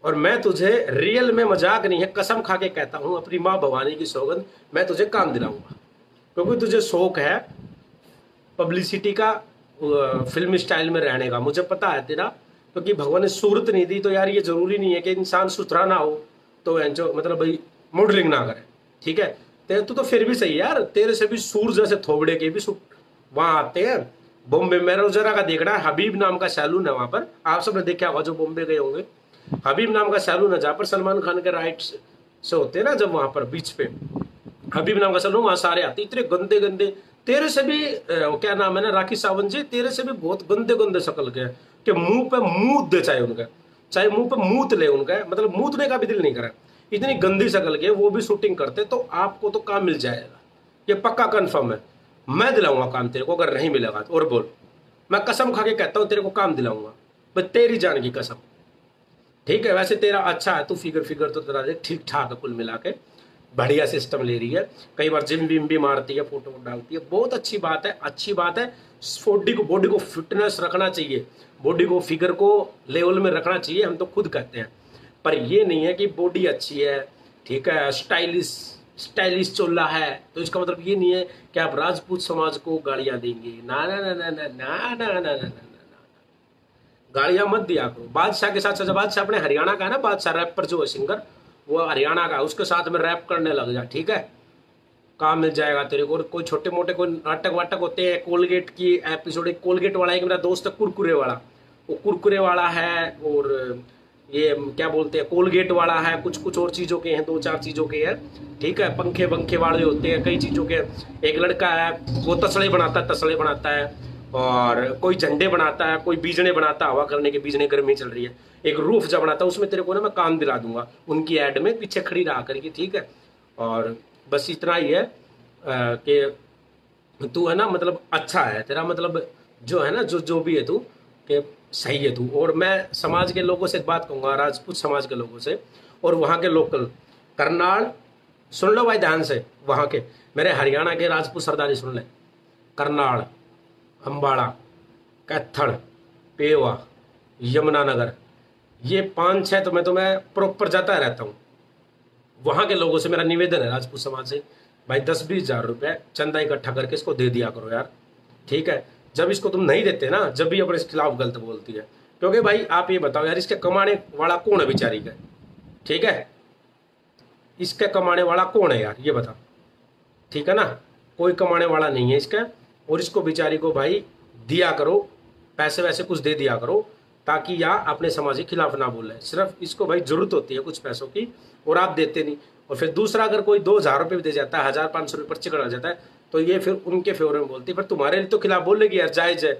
और मैं तुझे रियल में, मजाक नहीं है, कसम खा के कहता हूं अपनी माँ भवानी की सौगंध, मैं तुझे काम दिलाऊंगा। क्योंकि तुझे शौक है पब्लिसिटी का, फिल्म स्टाइल में रहने का, मुझे पता है तेरा। क्योंकि भगवान ने सूरत नहीं दी तो यार ये जरूरी नहीं है कि इंसान सुथरा ना हो तो जो मतलब भाई मॉडलिंग ना करे, ठीक है। तेरे तो फिर भी सही है यार, तेरे से भी सूर जैसे थोबड़े के भी वहां आते हैं बॉम्बे में। जरा का देखना है, हबीब नाम का सैलून है वहां पर, आप सबने देखा होगा जो बॉम्बे गए होंगे। हबीब नाम का सैलून है जहाँ पर सलमान खान के राइट से होते हैं ना, जब वहां पर बीच पे हबीब नाम का सैलून, वहां सारे आते, इतने गंदे गंदे, तेरे से भी क्या नाम है ना, राखी सावंत जी, तेरे से भी बहुत गंदे गंदे शक्ल के, कि मुंह पे मूत दे, चाहे उनका, चाहे मुंह पे मूत ले उनका, मतलब मूतने का भी दिल नहीं करा, इतनी गंदी शक्ल के वो भी शूटिंग करते। तो आपको तो काम मिल जाएगा, ये पक्का कंफर्म है, मैं दिलाऊंगा काम तेरे को, अगर नहीं मिलेगा तो। और बोल, मैं कसम खा के कहता हूं तेरे को काम दिलाऊंगा, बस तेरी जान की कसम, ठीक है। वैसे तेरा अच्छा है, तू फिगर फिगर तो तेरा ठीक ठाक है, कुल मिला के बढ़िया सिस्टम ले रही है, कई बार जिम विम भी मारती है, फोटो डालती है, बहुत अच्छी बात है, अच्छी बात है। बॉडी को फिटनेस रखना चाहिए, बॉडी को फिगर को लेवल में रखना चाहिए, हम तो खुद कहते हैं। पर ये नहीं है कि बॉडी अच्छी है, ठीक है, स्टाइलिश स्टाइलिश चोला है, तो इसका मतलब ये नहीं है कि आप राजपूत समाज को गालियां देंगे। ना ना ना ना ना ना ना ना ना ना, गालियां मत दिया करो। बादशाह के साथ, बादशाह अपने हरियाणा का है ना, बादशाह रैपर जो है सिंगर, वो हरियाणा का, उसके साथ में रैप करने लग जा, ठीक है, काम मिल जाएगा तेरे को। कोई छोटे मोटे कोई नाटक वाटक होते हैं, कोलगेट की एपिसोड, एक कोलगेट वाला, एक मेरा दोस्त है कुरकुरे वाला, वो कुरकुरे वाला है, और ये क्या बोलते हैं कोलगेट वाला है, कुछ कुछ और चीज़ों के हैं, 2-4 चीज़ों के हैं, ठीक है, पंखे पंखे वाले होते हैं, कई चीज़ों के। एक लड़का है वो तसले बनाता है, और कोई झंडे बनाता है, कोई बीजने बनाता है, हवा करने के बीजने, गर्मी चल रही है, एक रूफ जब बनाता है, उसमें तेरे को ना मैं काम दिला दूंगा, उनकी ऐड में पीछे खड़ी रहा करके, ठीक है। और बस इतना ही है कि तू है ना, मतलब अच्छा है तेरा, मतलब जो है ना, जो भी है तू, कि सही है तू। और मैं समाज के लोगों से एक बात कहूँगा, राजपूत समाज के लोगों से और वहाँ के लोकल करनाल, सुन लो भाई ध्यान से, वहाँ के मेरे हरियाणा के राजपूत सरदारी सुन ले, करनाल, अम्बाड़ा, कैथल, पेवा, यमुनानगर, ये 5-6 तो मैं प्रॉपर जाता रहता हूँ। वहाँ के लोगों से मेरा निवेदन है, राजपूत समाज से, भाई 10-20 हज़ार रुपये चंदा इकट्ठा करके इसको दे दिया करो यार, ठीक है। जब इसको तुम नहीं देते ना, जब भी अपने खिलाफ गलत बोलती है, क्योंकि भाई आप ये बताओ यार, इसके कमाने वाला कौन है बेचारी का, ठीक है, इसका कमाने वाला कौन है यार, ये बता, ठीक है ना, कोई कमाने वाला नहीं है इसका। और इसको बेचारी को भाई दिया करो, पैसे वैसे कुछ दे दिया करो, ताकि यहाँ अपने समाज के खिलाफ ना बोले। सिर्फ इसको भाई जरूरत होती है कुछ पैसों की, और आप देते नहीं। और फिर दूसरा, अगर कोई 2,000 रुपये भी दे जाता है, 1,000-500 रुपये पर्ची करा जाता है, तो ये फिर उनके फेवर में बोलती है, पर तुम्हारे लिए तो खिलाफ बोलेगी यार, जायज है,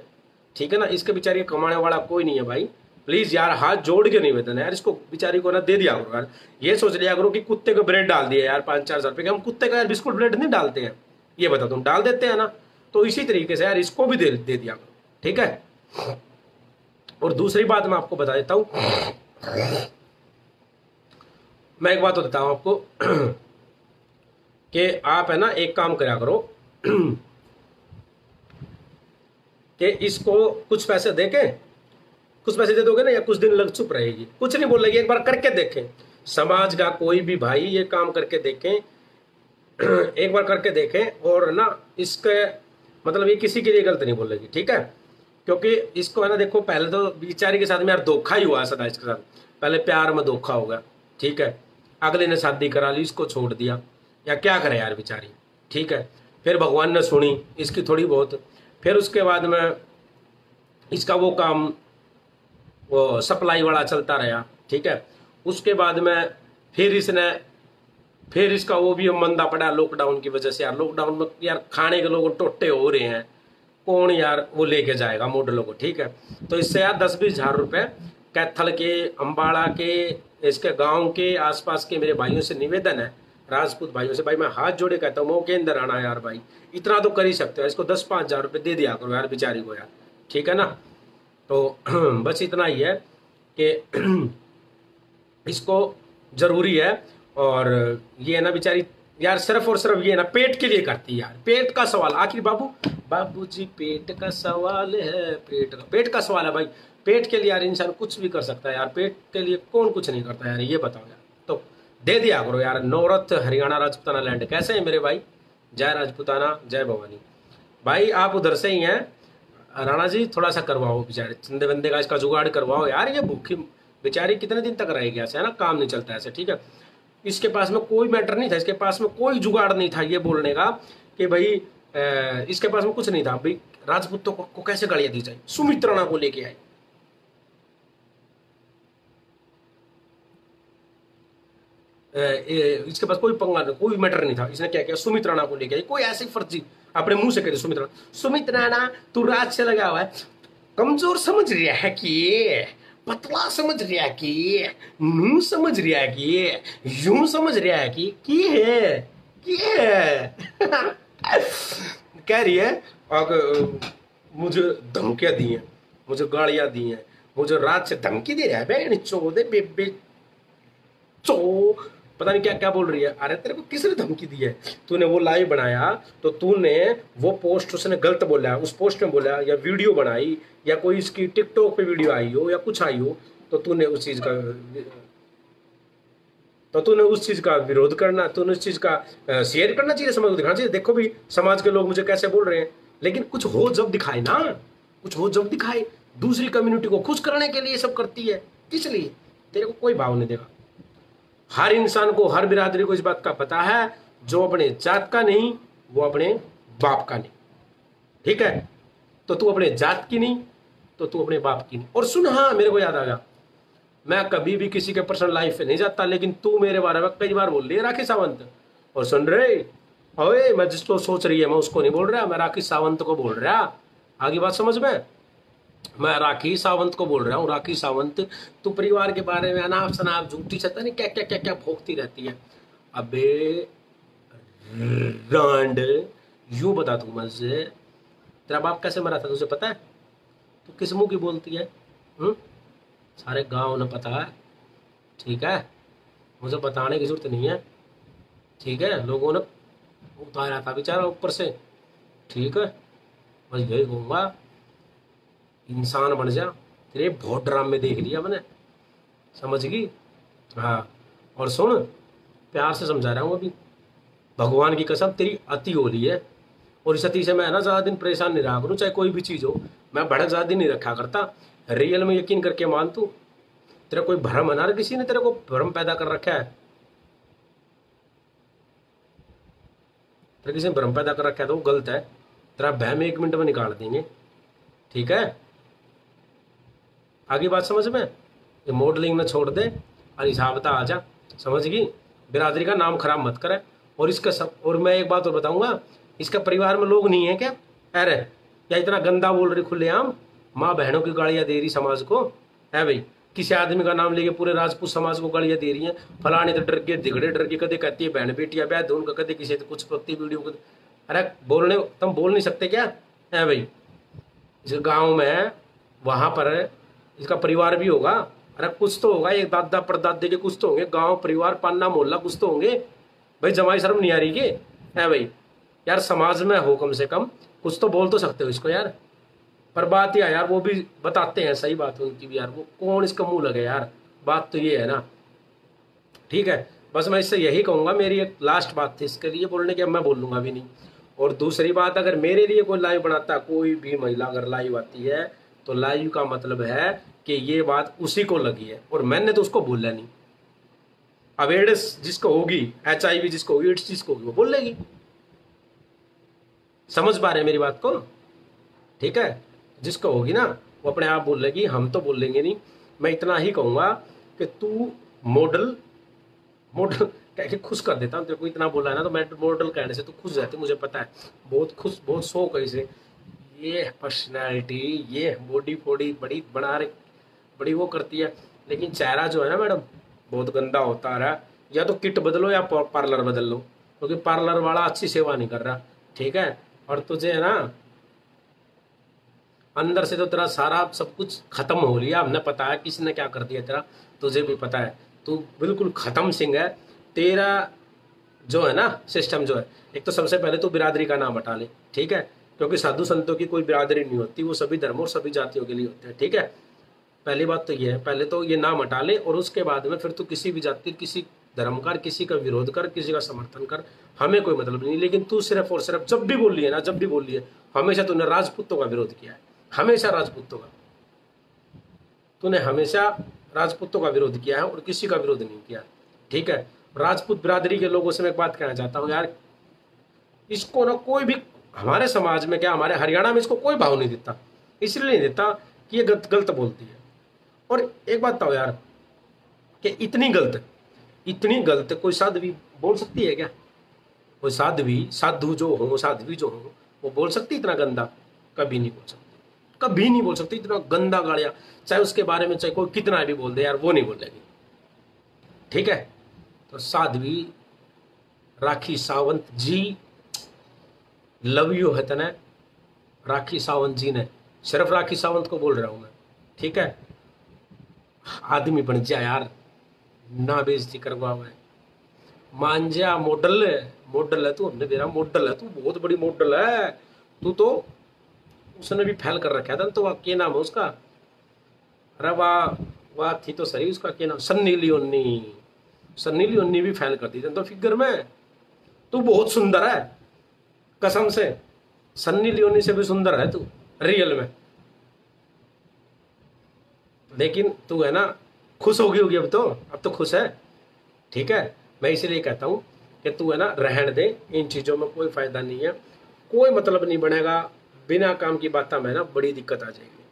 ठीक है ना। इसके बेचारी कमाने वाला कोई नहीं है भाई, प्लीज यार हाथ जोड़ के निवेदन है यार, इसको बेचारी को ना दे दिया करो यार। ये सोच लिया करो कि कुत्ते को ब्रेड डाल दिया यार 5-4 हज़ार रुपये के, हम कुत्ते का यार बिस्कुट ब्रेड नहीं डालते हैं, ये बता, तुम डाल देते हैं ना, तो इसी तरीके से यार इसको भी दे दिया करो, ठीक है। और दूसरी बात मैं आपको बता देता हूं, मैं एक बात तो बताऊं आपको कि आप है ना एक काम करा करो कि इसको कुछ पैसे देके, कुछ पैसे दे दोगे ना, या कुछ दिन लग चुप रहेगी, कुछ नहीं बोलेगी, एक बार करके देखें। समाज का कोई भी भाई ये काम करके देखें, एक बार करके देखें, और ना इसके मतलब ये किसी के लिए गलत नहीं बोलेगी, ठीक है। क्योंकि इसको है ना, देखो पहले तो बेचारी के साथ में यार धोखा ही हुआ सदा, इसके साथ पहले प्यार में धोखा होगा, ठीक है, अगले ने शादी करा ली, इसको छोड़ दिया, या क्या करे यार बेचारी, ठीक है। फिर भगवान ने सुनी इसकी थोड़ी बहुत, फिर उसके बाद में इसका वो काम, वो सप्लाई वाला चलता रहा, ठीक है। उसके बाद में फिर इसका वो भी मंदा पड़ा लॉकडाउन की वजह से यार, लॉकडाउन में यार खाने के लोग टोटे हो रहे हैं, कौन यार वो लेके जाएगा मॉडलों को, ठीक है। तो इससे यार 10-20 हज़ार रुपये कैथल के, अम्बाड़ा के, इसके गांव के आसपास के मेरे भाइयों से निवेदन है, राजपूत भाइयों से, भाई मैं हाथ जोड़े कहता हूँ, के अंदर आना यार भाई, इतना तो कर ही सकते हो, इसको 10-5 हज़ार रुपये दे दिया करो यार बेचारी को यार, ठीक है ना। तो बस इतना ही है कि इसको जरूरी है। और ये है ना बेचारी यार, सिर्फ और सिर्फ ये ना पेट के लिए करती है यार, पेट का सवाल आखिर बाबूजी पेट का सवाल है, पेट का सवाल है भाई, पेट के लिए यार इंसान कुछ भी कर सकता है यार, पेट के लिए कौन कुछ नहीं करता यार, ये बताओ यार। तो दे दिया करो यार। नौरथ हरियाणा राजपूताना लैंड, कैसे है मेरे भाई? जय राजपूताना जय भवानी। भाई आप उधर से ही हैं राणा जी, थोड़ा सा करवाओ बेचारे चंदे बंदे का, इसका जुगाड़ करवाओ यार, ये भूखी बेचारी कितने दिन तक रहेगी ऐसे, है ना, काम नहीं चलता ऐसे, ठीक है। इसके पास में कोई मैटर नहीं था, इसके पास में कोई जुगाड़ नहीं था ये बोलने का कि भाई इसके पास में कुछ नहीं था भाई, राजपूतों को कैसे गालियां दी जाए, सुमित्रणा को लेके आए। इसके पास कोई पंगा नहीं, कोई मैटर नहीं था, इसने क्या किया, सुमित्रणा को लेके आई, कोई ऐसी फर्जी अपने मुंह से कहते सुमित्रणा तू राज से लगा हुआ है, कमजोर समझ रहा है कि पतला समझ रहा है कि नू समझ रहा है कि यूं समझ रहा है कि है कह रही है अगर मुझे धमकियां दी हैं, मुझे गालियां दी हैं, मुझे रात से धमकी दे रहा है बहन चोदे बेबे चो, पता नहीं क्या क्या बोल रही है। अरे तेरे को किसने धमकी दी है? तूने वो लाइव बनाया तो तूने वो पोस्ट उसने गलत बोला, उस पोस्ट में बोला, या वीडियो बनाई, या कोई इसकी टिकटॉक पे वीडियो आई हो या कुछ आई हो, तो तूने उस चीज का विरोध करना, तूने उस चीज का शेयर करना चाहिए, समाज को दिखाना चाहिए, देखो भी समाज के लोग मुझे कैसे बोल रहे हैं। लेकिन कुछ हो जब दिखाए ना, कुछ हो जब दिखाए, दूसरी कम्युनिटी को खुश करने के लिए सब करती है, किस लिए? तेरे को कोई भाव नहीं देगा। हर इंसान को, हर बिरादरी को इस बात का पता है, जो अपने जात का नहीं वो अपने बाप का नहीं, ठीक है। तो तू अपने जात की नहीं तो तू अपने बाप की नहीं। और सुन, हाँ मेरे को याद आ गया, मैं कभी भी किसी के पर्सनल लाइफ पे नहीं जाता, लेकिन तू मेरे बारे में कई बार बोल रही है राखी सावंत, और सुन रहे ओए, मैं जिसको सोच रही है मैं उसको नहीं बोल रहा, मैं राखी सावंत को बोल रहा। आगे बात समझ में? मैं राखी सावंत को बोल रहा हूँ, राखी सावंत। तू परिवार के बारे में अनाप शनाप झूठी सत्ता नहीं क्या क्या क्या क्या भोगती रहती है। अबे रांड, यूं बता तू मुझसे, तेरा बाप कैसे मरा था तुझे पता है? तू किस मुंह की बोलती है? सारे गांव ने पता है, ठीक है, मुझे बताने की जरूरत नहीं है, ठीक है। लोगों ने उतारा था बेचारा ऊपर से, ठीक है। बस यही कहूँगा, इंसान बन जा, तेरे बहुत ड्रामे देख लिया मैंने, समझ गई? हाँ, और सुन, प्यार से समझा रहा हूँ अभी, भगवान की कसम तेरी अति हो रही है, और इस अति से मैं ना ज़्यादा दिन परेशान नहीं रहा करूँ, चाहे कोई भी चीज़ हो, मैं भड़क ज़्यादा दिन नहीं रखा करता। रियल में यकीन करके मान, तू तेरा कोई भ्रम है ना, किसी ने तेरे को भ्रम पैदा कर रखा है, तेरे किसी ने भ्रम पैदा कर रखा है तो वो गलत है, तेरा भ्रम 1 मिनट में निकाल देंगे, ठीक है। आगे बात समझ में? ये मॉडलिंग में छोड़ दे और हिसाबता आ जा, समझ गई? बिरादरी का नाम खराब मत करे। और इसका सब, और मैं एक बात और बताऊंगा, इसका परिवार में लोग नहीं है क्या? अरे या इतना गंदा बोल रही खुलेआम, माँ बहनों की गालियां दे रही समाज को, है भाई, किसी आदमी का नाम लेके पूरे राजपूत समाज को गालियां दे रही हैं, फलाने तो डर के दिगड़े डर के, कदे कहती है बहन बेटियां ब्याह उनका, कदे किसी तो कुछ प्रति वीडियो को। अरे बोलने तुम बोल नहीं सकते क्या? है भाई, इस गाँव में वहां पर इसका परिवार भी होगा, अरे कुछ तो होगा, एक दादा परदादे के कुछ तो होंगे, गांव परिवार पान्ना मोहल्ला कुछ तो होंगे भाई। जमाई शर्म नहीं आ रही के? है भाई यार, समाज में हो कम से कम, कुछ तो बोल तो सकते हो इसको यार। पर बात यह यार, वो भी बताते हैं सही बात उनकी भी यार, वो कौन इसका मुंह लगे यार, बात तो ये है ना, ठीक है। बस मैं इससे यही कहूंगा, मेरी एक लास्ट बात थी इसके लिए बोलने की, अब मैं बोल लूंगा भी नहीं। और दूसरी बात, अगर मेरे लिए कोई लाइव बनाता, कोई भी महिला अगर लाइव आती है, तो लाइव का मतलब है कि ये बात उसी को लगी है, और मैंने तो उसको बोला नहीं। अब एड्स जिसको होगी, HIV जिसको होगी, एड्स जिसको होगी, वो बोल लेगी। समझ पा रहे हैं मेरी बात को? ठीक है, जिसको होगी ना वो अपने आप बोल लेगी, हम तो बोल लेंगे नहीं। मैं इतना ही कहूंगा कि तू मॉडल कह के खुश कर देता हूँ, तेरे को इतना बोला है ना, तो मैं मॉडल कहने से तू खुश रहती, मुझे पता है, बहुत खुश, बहुत शौक है इसे, ये पर्सनैलिटी, ये बॉडी बड़ी बना रही, बड़ी वो करती है, लेकिन चेहरा जो है ना मैडम, बहुत गंदा होता रहा। या तो किट बदलो या पार्लर बदल लो, क्योंकि पार्लर वाला अच्छी सेवा नहीं कर रहा, ठीक है। और तुझे है ना अंदर से तो तेरा सारा सब कुछ खत्म हो लिया, हमने पता है किसी ने क्या कर दिया तेरा, तुझे भी पता है। तू बिल्कुल खत्म सिंह है। तेरा जो है ना सिस्टम जो है, एक तो सबसे पहले तो बिरादरी का नाम हटा ले, ठीक है, क्योंकि साधु संतों की कोई बिरादरी नहीं होती, वो सभी धर्मों और सभी जातियों के लिए होते हैं, ठीक है। पहली बात तो ये है, पहले तो ये नाम हटा ले, और उसके बाद में फिर तू किसी भी जाति, किसी धर्म का, किसी का विरोध कर, किसी का समर्थन कर, हमें कोई मतलब नहीं। लेकिन तू सिर्फ और सिर्फ जब भी बोल रही है ना, जब भी बोल रही है, हमेशा तूने राजपूतों का विरोध किया है, हमेशा राजपूतों का, तूने हमेशा राजपूतों का विरोध किया है और किसी का विरोध नहीं किया, ठीक है। राजपूत बिरादरी के लोगों से मैं एक बात कहना चाहता हूँ यार, इसको ना कोई भी हमारे समाज में, क्या हमारे हरियाणा में, इसको कोई भाव नहीं देता, इसलिए नहीं देता कि ये गलत बोलती है। और एक बात बताओ यार, कि इतनी गलत कोई साध्वी बोल सकती है क्या? कोई साधु जो हो, साध्वी जो हो, वो बोल सकती इतना गंदा? कभी नहीं बोल सकती, कभी नहीं बोल सकती इतना गंदा गालियां, चाहे उसके बारे में चाहे कोई कितना भी बोल दे यार, वो नहीं बोलेगी, ठीक है। तो साध्वी राखी सावंत जी, लव यू है तने राखी सावंत जी ने, सिर्फ राखी सावंत को बोल रहा हूं मैं, ठीक है। आदमी बन जा यार, ना बेइज्जती करवा हुआ है, मान जा। मॉडल है तू, हमने मेरा मॉडल है तू, बहुत बड़ी मॉडल है तू तो। उसने भी फैल कर रखा था, तो वह क्या नाम है उसका, अरे वाह थी तो सही, उसका क्या नाम, सन्नी लियोनी भी फैल कर दी तो फिगर में। तू बहुत सुंदर है कसम से, सन्नी लियोनी से भी सुंदर है तू रियल में। लेकिन तू है ना खुश होगी अब तो खुश है, ठीक है। मैं इसीलिए कहता हूं कि तू है ना रहने दे, इन चीजों में कोई फायदा नहीं है, कोई मतलब नहीं बनेगा, बिना काम की बातों में ना बड़ी दिक्कत आ जाएगी,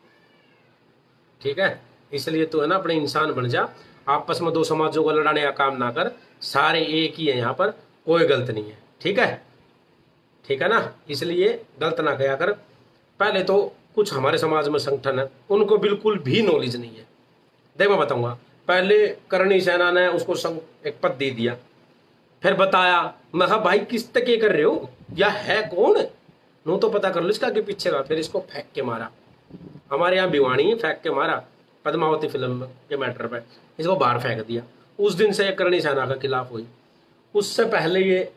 ठीक है। इसलिए तू है ना अपने इंसान बन जा, आपस में दो समाजों को लड़ाने का काम ना कर, सारे एक ही है यहाँ पर, कोई गलत नहीं है, ठीक है, ठीक है ना। इसलिए गलत ना कहा कर। पहले तो कुछ हमारे समाज में संगठन है, उनको बिल्कुल भी नॉलेज नहीं है। देख मैं बताऊंगा, पहले करणी सेना ने उसको एक पद दे दिया, फिर बताया, मैं कहा भाई किस तक ये कर रहे हो, या है कौन, नो तो पता कर लो इसका आगे पीछे का। फिर इसको फेंक के मारा, हमारे यहाँ भिवानी फेंक के मारा, पद्मावती फिल्म के मैटर पे इसको बाहर फेंक दिया। उस दिन से ये करणी सेना के खिलाफ हुई। उससे पहले ये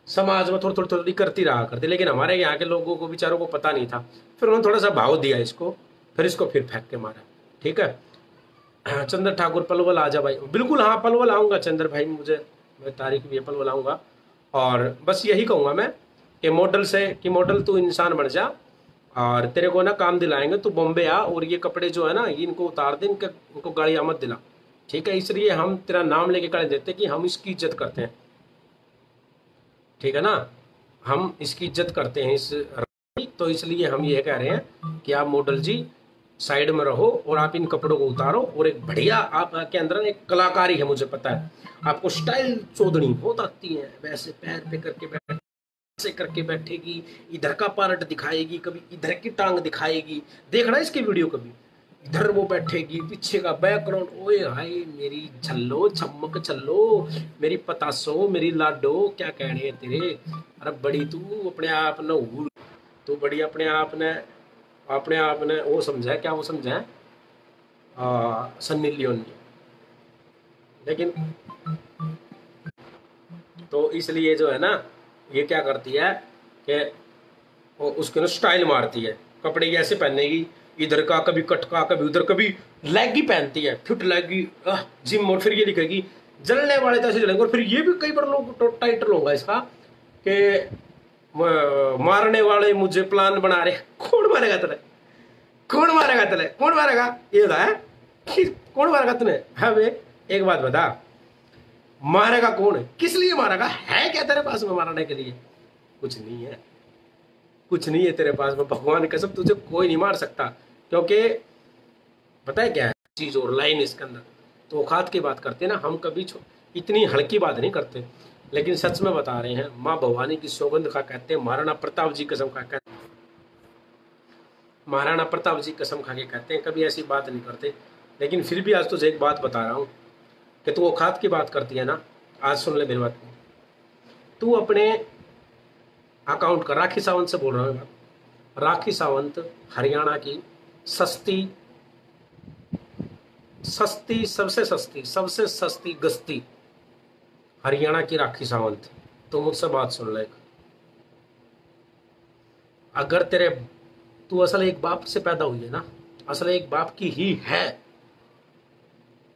समाज में थोड़ी थोड़ी करती रहा करती, लेकिन हमारे यहाँ के लोगों को बेचारों को पता नहीं था, फिर उन्होंने थोड़ा सा भाव दिया इसको, फिर इसको फिर फेंक के मारा, ठीक है। चंद्र ठाकुर पलवल आ जा भाई, बिल्कुल हाँ पलवल आऊँगा चंद्र भाई, मुझे तारीख भी है, पलवल आऊँगा। और बस यही कहूँगा मैं कि मॉडल तू इंसान बन जा, और तेरे को ना काम दिलाएंगे, तू बॉम्बे आ, और ये कपड़े जो है ना इनको उतार दे, इनको गाड़ियाँ मत दिला, ठीक है। इसलिए हम तेरा नाम लेके कह देते कि हम इसकी इज्जत करते हैं, ठीक है ना, हम इसकी इज्जत करते हैं इस, तो इसलिए हम ये कह रहे हैं कि आप मॉडल जी साइड में रहो और आप इन कपड़ों को उतारो, और एक बढ़िया आपके अंदर एक कलाकारी है, मुझे पता है आपको स्टाइल चोदनी बहुत आती है, वैसे पैर पे करके ऐसे करके बैठेगी, इधर का पार्ट दिखाएगी, कभी इधर की टांग दिखाएगी, देखना इसकी वीडियो, कभी इधर वो बैठेगी, पीछे का बैकग्राउंड, ओए हाय मेरी छल्लो चमक छल्लो, मेरी पतासो, मेरी लाडो, क्या कहने हैं तेरे। अरे बड़ी तू अपने आप न, तू बड़ी अपने आप ने वो समझा, क्या वो समझा सन्नी लियोनी, लेकिन तो इसलिए जो है ना ये क्या करती है कि उसके ना स्टाइल मारती है, कपड़े ऐसे पहनेगी, इधर का कभी कट का, कभी उधर, कभी लेगी पहनती है, फिट लेगी जिम, और फिर ये लिखेगी जलने वाले तो ऐसे जलेंगे। और फिर ये भी कई बार लोग टाइटल होगा इसका कि मारने वाले मुझे प्लान बना रहे, कौन मारेगा तेरे, कौन मारेगा तेरे, कौन मारेगा, ये है कौन मारेगा तूने, हाँ बे एक बात बता, मारेगा कौन, किस लिए मारेगा, है क्या तेरे पास में मारने के लिए? कुछ नहीं है, कुछ नहीं है तेरे पास में, भगवान कसम तुझे कोई नहीं मार सकता, क्योंकि पता है क्या है चीज और लाइन इसके अंदर, तो औकात की बात करते हैं ना हम, कभी इतनी हल्की बात नहीं करते, लेकिन सच में बता रहे हैं, माँ भवानी की सौगंध खा कहते हैं, महाराणा प्रताप जी कसम खा कहते हैं, महाराणा प्रताप जी कसम खा के कहते हैं, कभी ऐसी बात नहीं करते। लेकिन फिर भी आज तुझे एक बात बता रहा हूँ कि तू औकात की बात करती है ना। आज सुन ले मेरी बात, तू अपने अकाउंट का, राखी सावंत से बोल रहा हूँ मैं, राखी सावंत हरियाणा की सस्ती सस्ती सबसे सस्ती गस्ती हरियाणा की राखी सावंत, तो मुझसे बात सुन ले। अगर तू असल एक बाप से पैदा हुई है ना, असल एक बाप की ही है,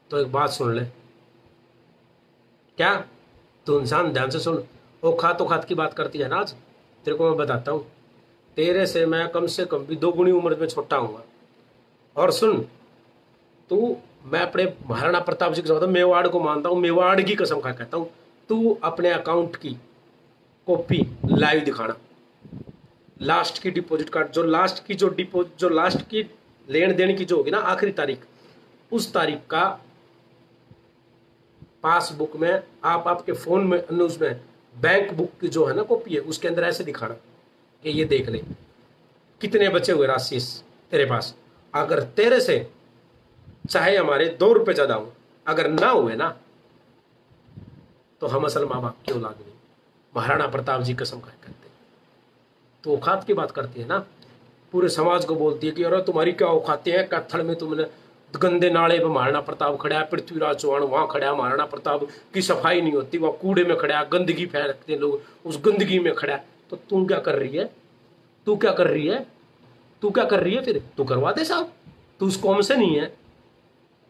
तो एक बात सुन ले। क्या तू इंसान ध्यान से सुन, औकात की बात करती है ना। आज तेरे को मैं बताता हूं, तेरे से मैं कम से कम भी 2 गुनी उम्र में छोटा हूँ। और सुन तू, मैं अपने महाराणा प्रताप जी को मेवाड़ को मानता हूँ, मेवाड़ की कसम खा कहता हूँ, तू अपने अकाउंट की कॉपी लाइव दिखाना, लास्ट की डिपॉजिट कार्ड, जो लास्ट की लेन देन की जो होगी ना आखिरी तारीख, उस तारीख का पासबुक में आपके फोन में उसमें बैंक बुक की जो है ना कॉपी है, उसके अंदर ऐसे दिखाना कि ये देख ले कितने बचे हुए राशि तेरे पास। अगर तेरे से चाहे हमारे 2 रुपए ज्यादा हो, अगर ना हुए ना, तो हम असल माँ बाप की औलाद नहीं। महाराणा प्रताप जी कसम खा करते। तो औकात की बात करती है ना, पूरे समाज को बोलती है कि अरे तुम्हारी क्या औकातें हैं, कत्थड़ में तुमने गंदे नाले पे महाराणा प्रताप खड़ा है, पृथ्वीराज चौहान वहां खड़ा है, महाराणा प्रताप की सफाई नहीं होती, वहां कूड़े में खड़ा है, गंदगी फैलते हैं लोग, उस गंदगी में खड़ा है। तो तू क्या कर रही है, तू क्या कर रही है, तू क्या कर रही है? फिर तू करवा दे साहब, तू उस कौम से नहीं है,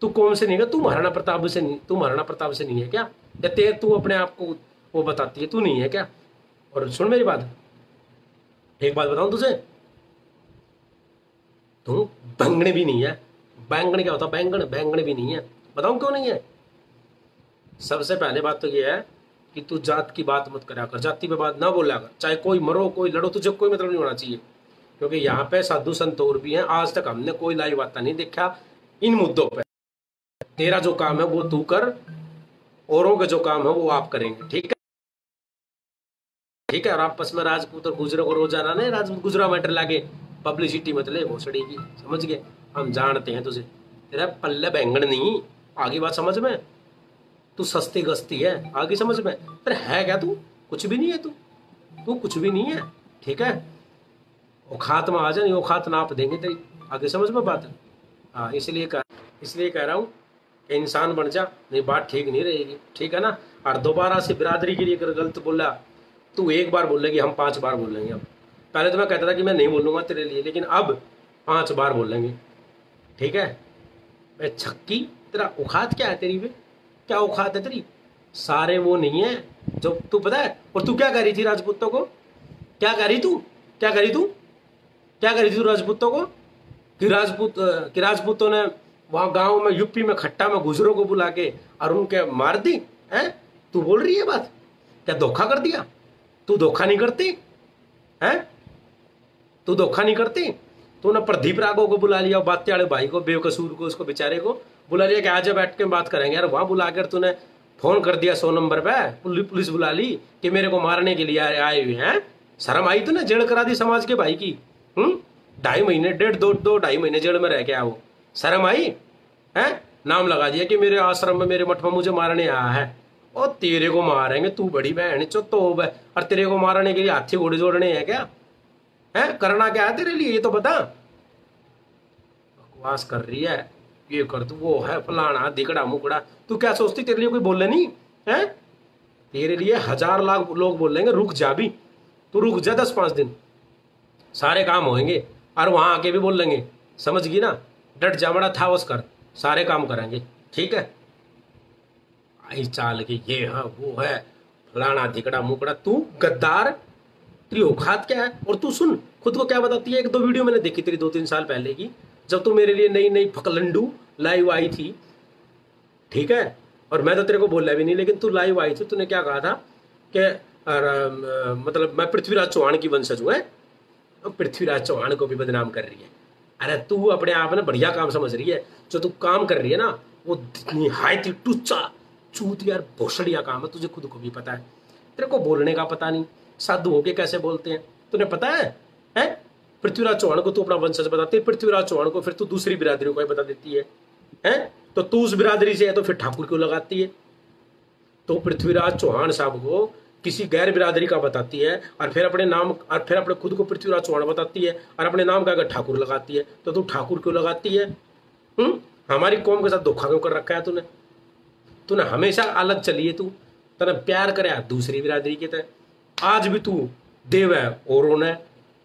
तू कौम से नहीं है, तू महाराणा प्रताप से नहीं, तू महाराणा प्रताप से नहीं है क्या? या तू अपने आप को वो बताती है, तू नहीं है क्या? और सुन मेरी बात, एक बात बताऊं तुझे, तू बैंगन भी नहीं है। बैंगन क्या होता? बैंगन भी नहीं है। बताऊं क्यों नहीं है? सबसे पहले बात तो ये है कि तू जात की बात मत करा कर, जाति पे बात ना बोला कर, चाहे कोई मरो कोई लड़ो, तुझे कोई मतलब नहीं होना चाहिए। क्योंकि यहाँ पे साधु संत और भी हैं, आज तक हमने कोई लाइव आता नहीं देखा इन मुद्दों पे। तेरा जो काम है वो तू कर, औरों के जो काम है वो आप करेंगे, ठीक है? ठीक है। और आपस में राजपूत और गुजरों को रोजाना नहीं राजपूत गुजरा मैटर लागे पब्लिसिटी मत ले भोसड़ी की, समझ गए? हम जानते हैं तुझे, तेरा पल्ले बैंगन नहीं। आगे बात समझ में, तू सस्ती गस्ती है, आगे समझ में। पर है क्या तू? कुछ भी नहीं है तू कुछ भी नहीं है, ठीक है? औकात में आ जा, नहीं औकात नाप देंगे तेरी, आगे समझ में बात। हाँ, इसलिए कह रहा हूँ कि इंसान बन जा, नहीं बात ठीक नहीं रहेगी, ठीक है ना? और दोबारा से बिरादरी के लिए अगर गलत बोला, तू एक बार बोलेगी, हम 5 बार बोलेंगे। अब पहले तो मैं कहता था कि मैं नहीं बोलूंगा तेरे लिए, लेकिन अब 5 बार बोलेंगे, ठीक है? मैं छक्की, तेरा औकात क्या है तेरी में? क्या औकात है तेरी? सारे वो नहीं है जो तू पता है। और तू क्या कह रही थी राजपूतों को? क्या कह रही थी तू राजपूतों को? कि राजपूतों ने वहां गांव में यूपी में खट्टा में गुजरों को बुला के और उनके मार दी है? तू बोल रही है बात? क्या धोखा कर दिया? तू धोखा नहीं करती है? तू धोखा नहीं करती? तूने प्रदीप राघव को बुला लिया, बात्या वाले भाई को, बेकसूर को, उसको बेचारे को बुला लिया कि आज बैठ के बात करेंगे यार। वहां बुलाकर तूने फोन कर दिया 100 नंबर पे, पुलिस बुला ली कि मेरे को मारने के लिए आए हुए हैं। शर्म आई? तूने जेल करा दी समाज के भाई की। 2.5 महीने 2.5 महीने जेल में रह के आया वो। शर्म आई है? नाम लगा दिया कि मेरे आश्रम में, मेरे मठ में मुझे मारने आया है। और तेरे को मारेंगे, तू बड़ी बहन चो तो। और तेरे को मारने के लिए हाथी घोड़े जोड़ने हैं क्या? है करना क्या है तेरे लिए, ये तो बता। बकवास कर रही है, ये कर तू, वो है फलाना दिकड़ा मुकड़ा। तू क्या सोचती तेरे लिए कोई बोले नहीं है? तेरे लिए 1000 लाख लोग बोलेंगे, रुक जा भी, तू रुक जा 10-5 दिन, सारे काम होंगे। और वहां आके भी बोल लेंगे, समझ गई ना? डट जा, बड़ा था उस कर, सारे काम करेंगे, ठीक है? आई चाल के ये है वो है फलाना दिकड़ा मुकड़ा। तू गद्दार, तेरी औकात क्या है? और तू सुन खुद को क्या बताती है। 1-2 वीडियो मैंने देखी तेरी 2-3 साल पहले की, जब तू मेरे लिए नई फकलंडू लाइव आई थी, ठीक है? और मैं तो तेरे को बोला भी नहीं, लेकिन तू लाइव आई थी, तूने क्या कहा था कि मतलब मैं पृथ्वीराज चौहान की वंशज हूँ। पृथ्वीराज चौहान को भी बदनाम कर रही है। अरे तू अपने आप में बढ़िया काम समझ रही है, जो तू काम कर रही है ना वो निहायत टुच्चा चूत यार भोसड़िया काम है, तुझे खुद को भी पता है। तेरे को बोलने का पता नहीं, साधु होके कैसे बोलते हैं तुझे पता है? पृथ्वीराज चौहान को तू अपना वंशज बताती है, पृथ्वीराज चौहान को फिर तू दूसरी बिरादरी को बता देती है। हैं? तो तू उस बिरादरी से है तो फिर ठाकुर क्यों लगाती है? तो पृथ्वीराज चौहान साहब को किसी गैर बिरादरी का बताती है और फिर अपने नाम और फिर अपने खुद को पृथ्वीराज चौहान बताती है और अपने नाम का अगर ठाकुर लगाती है, तो तू ठाकुर क्यों लगाती है? हमारी कौम के साथ धोखा क्यों कर रखा है तूने? तूने हमेशा अलग चली है, तू तने प्यार करे दूसरी बिरादरी के तहत। आज भी तू देव है औरों ने,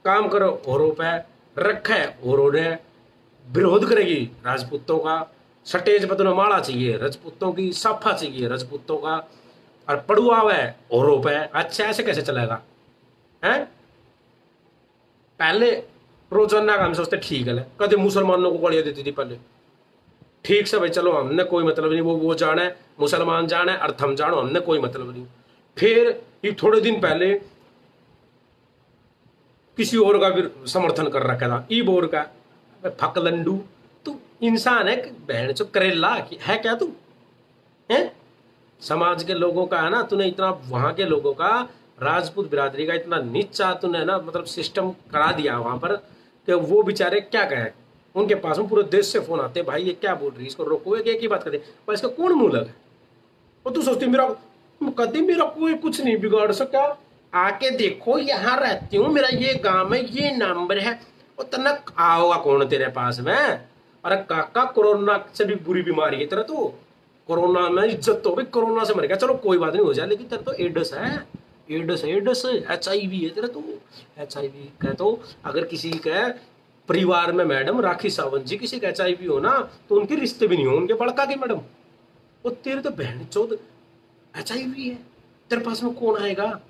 काम करो औरों पे, रखा है औरों ने, विरोध करेगी राजपूतों का, सटेज पर तुम्हें माला चाहिए राजपूतों की, साफा चाहिए राजपूतों का, और पड़ुआ है औरों पे। अच्छा ऐसे कैसे चलेगा? हैं? पहले रोजाना का हम सोचते ठीक है, कदे मुसलमानों को गालियां देती थी पहले, ठीक से भाई चलो हमने कोई मतलब नहीं, वो जाने मुसलमान जाने और थम जानो, हमने कोई मतलब नहीं। फिर ये थोड़े दिन पहले किसी और का भी समर्थन कर रखा था, ई बोर का फकलंडू। तू इंसान है बहन चो करेला है क्या तू? है समाज के लोगों का है ना, तूने इतना वहां के लोगों का, राजपूत बिरादरी का इतना नीचा तूने ना मतलब सिस्टम करा दिया वहां पर कि वो बेचारे क्या कहें। उनके पास में पूरे देश से फोन आते हैं, भाई ये क्या बोल रही है, इसको रोको, एक ही बात करते, पर इसका कौन मुंह लगा? और तू सोचती मेरा कभी मेरा कोई कुछ नहीं बिगाड़ सका, आके देखो यहाँ रहती हूँ, मेरा ये गांव है, ये नंबर है, और तनक आओगा कौन तेरे पास में? अरे काका कोरोना से भी बुरी बीमारी है तेरा, तो कोरोना में इज्जत तो भाई कोरोना से मर गया, चलो कोई बात नहीं हो जाए, लेकिन तेरा तो एड्स है, एड्स HIV है तेरा तो। HIV कह तो अगर किसी का परिवार में मैडम राखी सावंत जी किसी का HIV हो ना, तो उनके रिश्ते भी नहीं हो उनके बड़का के मैडम। वो तेरे तो बहन चौथ HIV है, तेरे पास में कौन आएगा?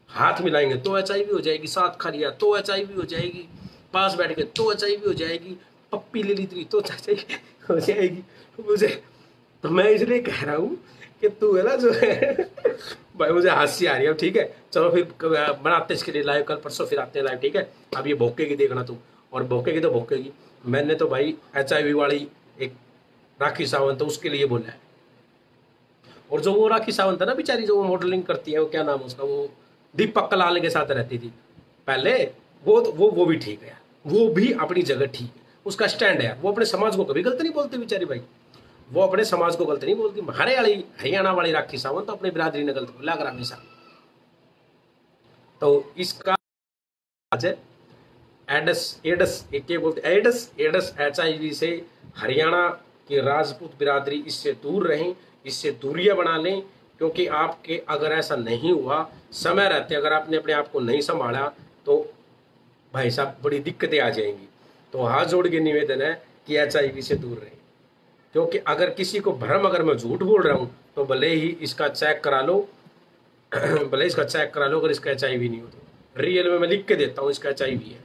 हाथ मिलाएंगे तो HIV हो जाएगी, साथ खा लिया तो HIV हो जाएगी, पास बैठ के तो HIV हो जाएगी, पप्पी ले ली थी तो HIV हो जाएगी मुझे। तो मैं इसलिए कह रहा हूँ कि तू है ना जो है भाई, मुझे हंसी आ रही है। ठीक है चलो फिर बनाते इसके लिए लाइव, कल परसों फिर आते हैं लाइव, ठीक है? अब ये भोकेगी देखना तू, और भोकेगी तो भोकेगी। मैंने तो भाई HIV वाली एक राखी सावंत उसके लिए बोला है, और जो वो राखी सावंत है ना बेचारी, जो मॉडलिंग करती है, वो क्या नाम उसका, वो दीपक कलाल के साथ रहती थी पहले, वो भी ठीक है, वो भी अपनी जगह ठीक है, उसका स्टैंड है, वो अपने समाज को कभी गलत नहीं बोलती बेचारी भाई, वो अपने समाज को गलत नहीं बोलती। हरियाणा वाली राखी सावंत तो अपनी बिरादरी ने गलत बोला हमेशा। तो इसका आज एडस एडस क्या बोलते एडस HIV से हरियाणा की राजपूत बिरादरी इससे दूर रहें, इससे दूरियां बना लें, क्योंकि आपके अगर ऐसा नहीं हुआ समय रहते, अगर आपने अपने आप को नहीं संभाला, तो भाई साहब बड़ी दिक्कतें आ जाएंगी। तो हाथ जोड़ के निवेदन है कि HIV से दूर रहें, क्योंकि अगर किसी को भ्रम, अगर मैं झूठ बोल रहा हूं तो भले ही इसका चेक करा लो भले इसका चेक करा लो, अगर इसका HIV नहीं हो तो रियल में मैं लिख के देता हूं इसका HIV है,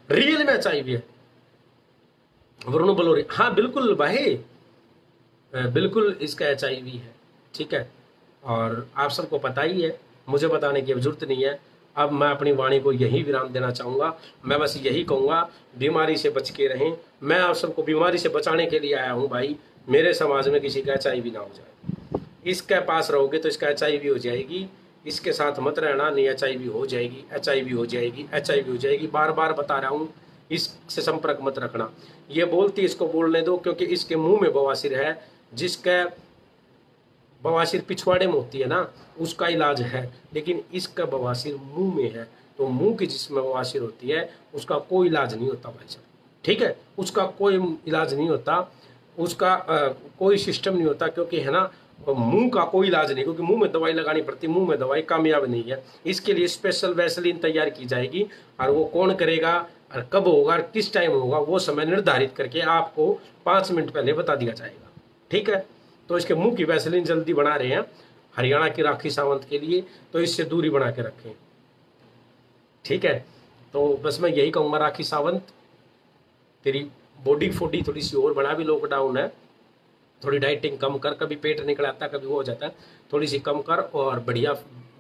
रियल में HIV है। वरुण बलोरी, हाँ बिल्कुल भाई, बिल्कुल इसका HIV है, ठीक है? और आप सबको पता ही है, मुझे बताने की अब जरूरत नहीं है। अब मैं अपनी वाणी को यही विराम देना चाहूँगा। मैं बस यही कहूँगा, बीमारी से बच के रहें। मैं आप सबको बीमारी से बचाने के लिए आया हूँ भाई। मेरे समाज में किसी का HIV ना हो जाए, इसके पास रहोगे तो इसका HIV हो जाएगी, इसके साथ मत रहना, नहीं HIV हो जाएगी, HIV हो जाएगी, HIV हो जाएगी। बार बार बता रहा हूँ, इससे संपर्क मत रखना। ये बोलती इसको बोलने दो, क्योंकि इसके मुंह में बवासीर है। जिसका बवासीर पिछवाड़े में होती है ना, उसका इलाज है, लेकिन इसका बवासीर मुंह में है, तो मुंह की जिसमें बवासीर होती है उसका कोई इलाज नहीं होता भाई साहब, ठीक है? उसका कोई इलाज नहीं होता, उसका कोई सिस्टम नहीं होता, क्योंकि है ना, मुंह का कोई इलाज नहीं, क्योंकि मुंह में दवाई लगानी पड़ती है, मुंह में दवाई कामयाब नहीं है। इसके लिए स्पेशल वैसलीन तैयार की जाएगी, और वो कौन करेगा और कब होगा और किस टाइम होगा, वो समय निर्धारित करके आपको 5 मिनट पहले बता दिया जाएगा, ठीक है? तो इसके मुंह की वैसलीन जल्दी बना रहे हैं हरियाणा की राखी सावंत के लिए, तो इससे दूरी बना के रखें, ठीक है? तो बस मैं यही कहूँगा, राखी सावंत तेरी बॉडी फोडी थोड़ी सी और बना, भी लॉकडाउन है, थोड़ी डाइटिंग कम कर, कभी पेट निकल आता है, कभी वो हो जाता है, थोड़ी सी कम कर, और बढ़िया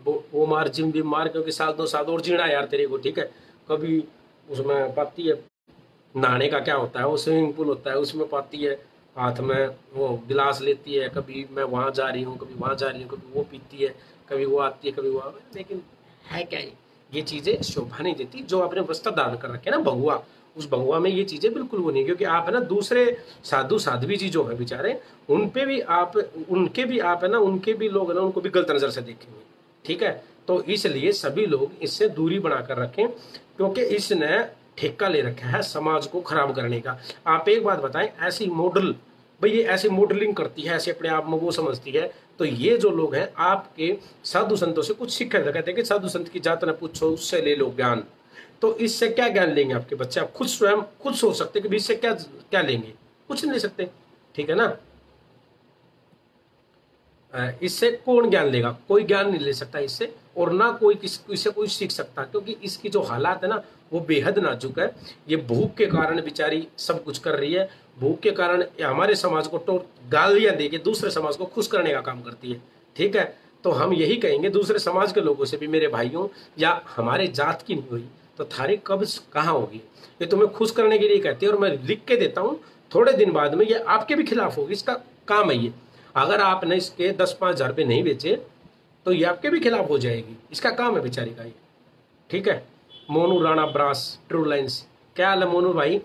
वो मार, जिम भी मार, क्योंकि 1-2 साल और जीना यार तेरे को, ठीक है? कभी उसमें पाती है, नहाने का क्या होता है, वो स्विमिंग पूल होता है, उसमें पाती है, हाथ में वो गिलास लेती है, कभी मैं वहाँ जा रही हूँ, कभी वहाँ जा रही हूँ, कभी वो पीती है, कभी वो आती है, कभी वो। लेकिन है क्या ये चीज़ें शोभा नहीं देती। जो आपने वस्त्र दान कर रखे ना भगुआ, उस भगवा में ये चीजें बिल्कुल वो नहीं, क्योंकि आप है ना दूसरे साधु साध्वी जी जो है बेचारे, उनके भी आप है ना, उनके भी लोग है ना, उनको भी गलत नजर से देखेंगे। ठीक है, तो इसलिए सभी लोग इससे दूरी बनाकर रखें, क्योंकि इसने ठेका ले रखा है समाज को खराब करने का। आप एक बात बताएं, ऐसी मॉडल भाई, ये ऐसी मॉडलिंग करती है, ऐसे अपने आप में वो समझती है, तो ये जो लोग हैं आपके साधु संतों से कुछ सीख कर कहते हैं कि साधु संत की जात न पूछो उससे ले लो ज्ञान। तो इससे क्या ज्ञान लेंगे आपके बच्चे? आप खुद स्वयं खुद सोच सकते हैं कि इससे क्या क्या लेंगे? कुछ नहीं ले सकते। ठीक है ना, इससे कौन ज्ञान लेगा? कोई ज्ञान नहीं ले सकता इससे, और ना कोई इससे कोई सीख सकता, क्योंकि इसकी जो हालात है ना वो बेहद नाजुक है। ये भूख के कारण बेचारी सब कुछ कर रही है, भूख के कारण हमारे समाज को तो गालियां देके दूसरे समाज को खुश करने का काम करती है। ठीक है, तो हम यही कहेंगे दूसरे समाज के लोगों से भी, मेरे भाइयों, या हमारे जात की नहीं हुई तो थारी कब्ज कहाँ होगी? ये तुम्हें खुश करने के लिए कहती है, और मैं लिख के देता हूँ, थोड़े दिन बाद में ये आपके भी खिलाफ होगी। इसका काम है ये। अगर आपने इसके 10-5 हजार रुपये नहीं बेचे तो ये आपके भी खिलाफ हो जाएगी। इसका काम है बेचारी का ये। ठीक है, Monu Rana brass, true lines. क्या हाल है मोनू भाई?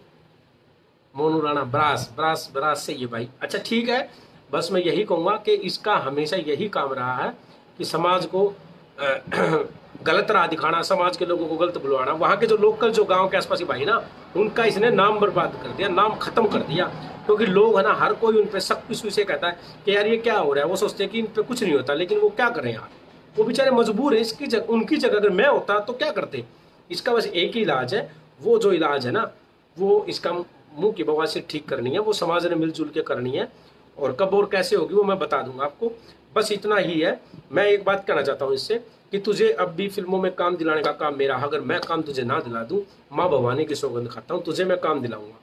Monu Rana brass, brass brass से ये भाई। अच्छा ठीक है, बस मैं यही कहूँगा कि इसका हमेशा यही काम रहा है कि समाज को गलत राह दिखाना, समाज के लोगों को गलत बुलवाना। वहाँ के जो लोकल जो गांव के आसपास भाई ना, उनका इसने नाम बर्बाद कर दिया, नाम खत्म कर दिया। क्योंकि लोग है ना, हर कोई उन पर सब कुछ से कहता है कि यार ये क्या हो रहा है। वो सोचते हैं कि इन पे कुछ नहीं होता, लेकिन वो क्या करें यार, वो बेचारे मजबूर है। इसकी जगह, उनकी जगह अगर मैं होता तो क्या करते? इसका बस एक ही इलाज है, वो जो इलाज है ना, वो इसका मुंह की बवासीर ठीक करनी है, वो समाज ने मिलजुल के करनी है। और कब और कैसे होगी वो मैं बता दूंगा आपको। बस इतना ही है। मैं एक बात कहना चाहता हूँ इससे, कि तुझे अब भी फिल्मों में काम दिलाने का काम मेरा। अगर मैं काम तुझे ना दिला दूं, माँ भवानी की सौगंध खाता हूँ, तुझे मैं काम दिलाऊंगा।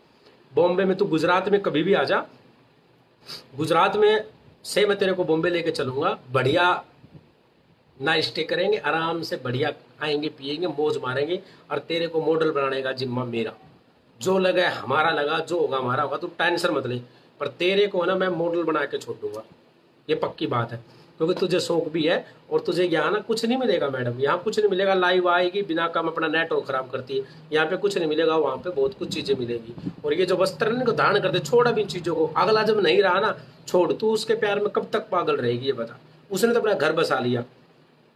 बॉम्बे में तू गुजरात में कभी भी आ जा, गुजरात में से मैं तेरे को बॉम्बे लेके चलूंगा। बढ़िया ना स्टे करेंगे, आराम से बढ़िया आएंगे, पिएंगे, मौज मारेंगे, और तेरे को मॉडल बनाने का जिम्मा मेरा। जो लगा हमारा लगा, जो होगा हमारा होगा, तू टेंशन मत ले। पर तेरे को ना मैं मॉडल बना के छोड़ दूंगा, ये पक्की बात है। क्योंकि तुझे शौक भी है, और तुझे यहाँ ना कुछ नहीं मिलेगा मैडम, यहाँ कुछ नहीं मिलेगा। लाइव आएगी बिना काम अपना नेट और खराब करती है, यहाँ पे कुछ नहीं मिलेगा, वहाँ पे बहुत कुछ चीजें मिलेगी। और ये जो वस्त्र को धारण करते, छोड़ अब इन चीजों को। अगला जब नहीं रहा ना, छोड़। तू उसके प्यार में कब तक पागल रहेगी ये बता। उसने तो अपना घर बसा लिया।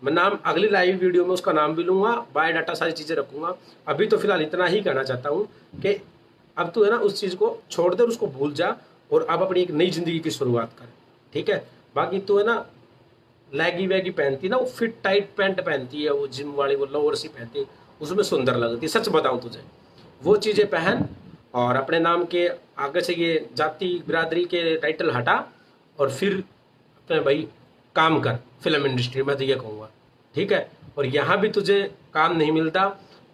मैं नाम अगली लाइव वीडियो में उसका नाम भी लूंगा, बायोडाटा सारी चीजें रखूंगा। अभी तो फिलहाल इतना ही कहना चाहता हूँ कि अब तू है ना उस चीज को छोड़ दे, उसको भूल जा, और अब अपनी एक नई जिंदगी की शुरुआत कर। ठीक है, बाकी तू है ना लैगी वैगी पहनती ना, वो फिट टाइट पैंट पहनती है, वो जिम वाली वो लोअर सी पहनती है, उसमें सुंदर लगती है। सच बताऊं तुझे, वो चीजें पहन, और अपने नाम के आगे से ये जाति बिरादरी के टाइटल हटा, और फिर अपने भाई काम कर फिल्म इंडस्ट्री में, तो ये कहूँगा। ठीक है, और यहाँ भी तुझे काम नहीं मिलता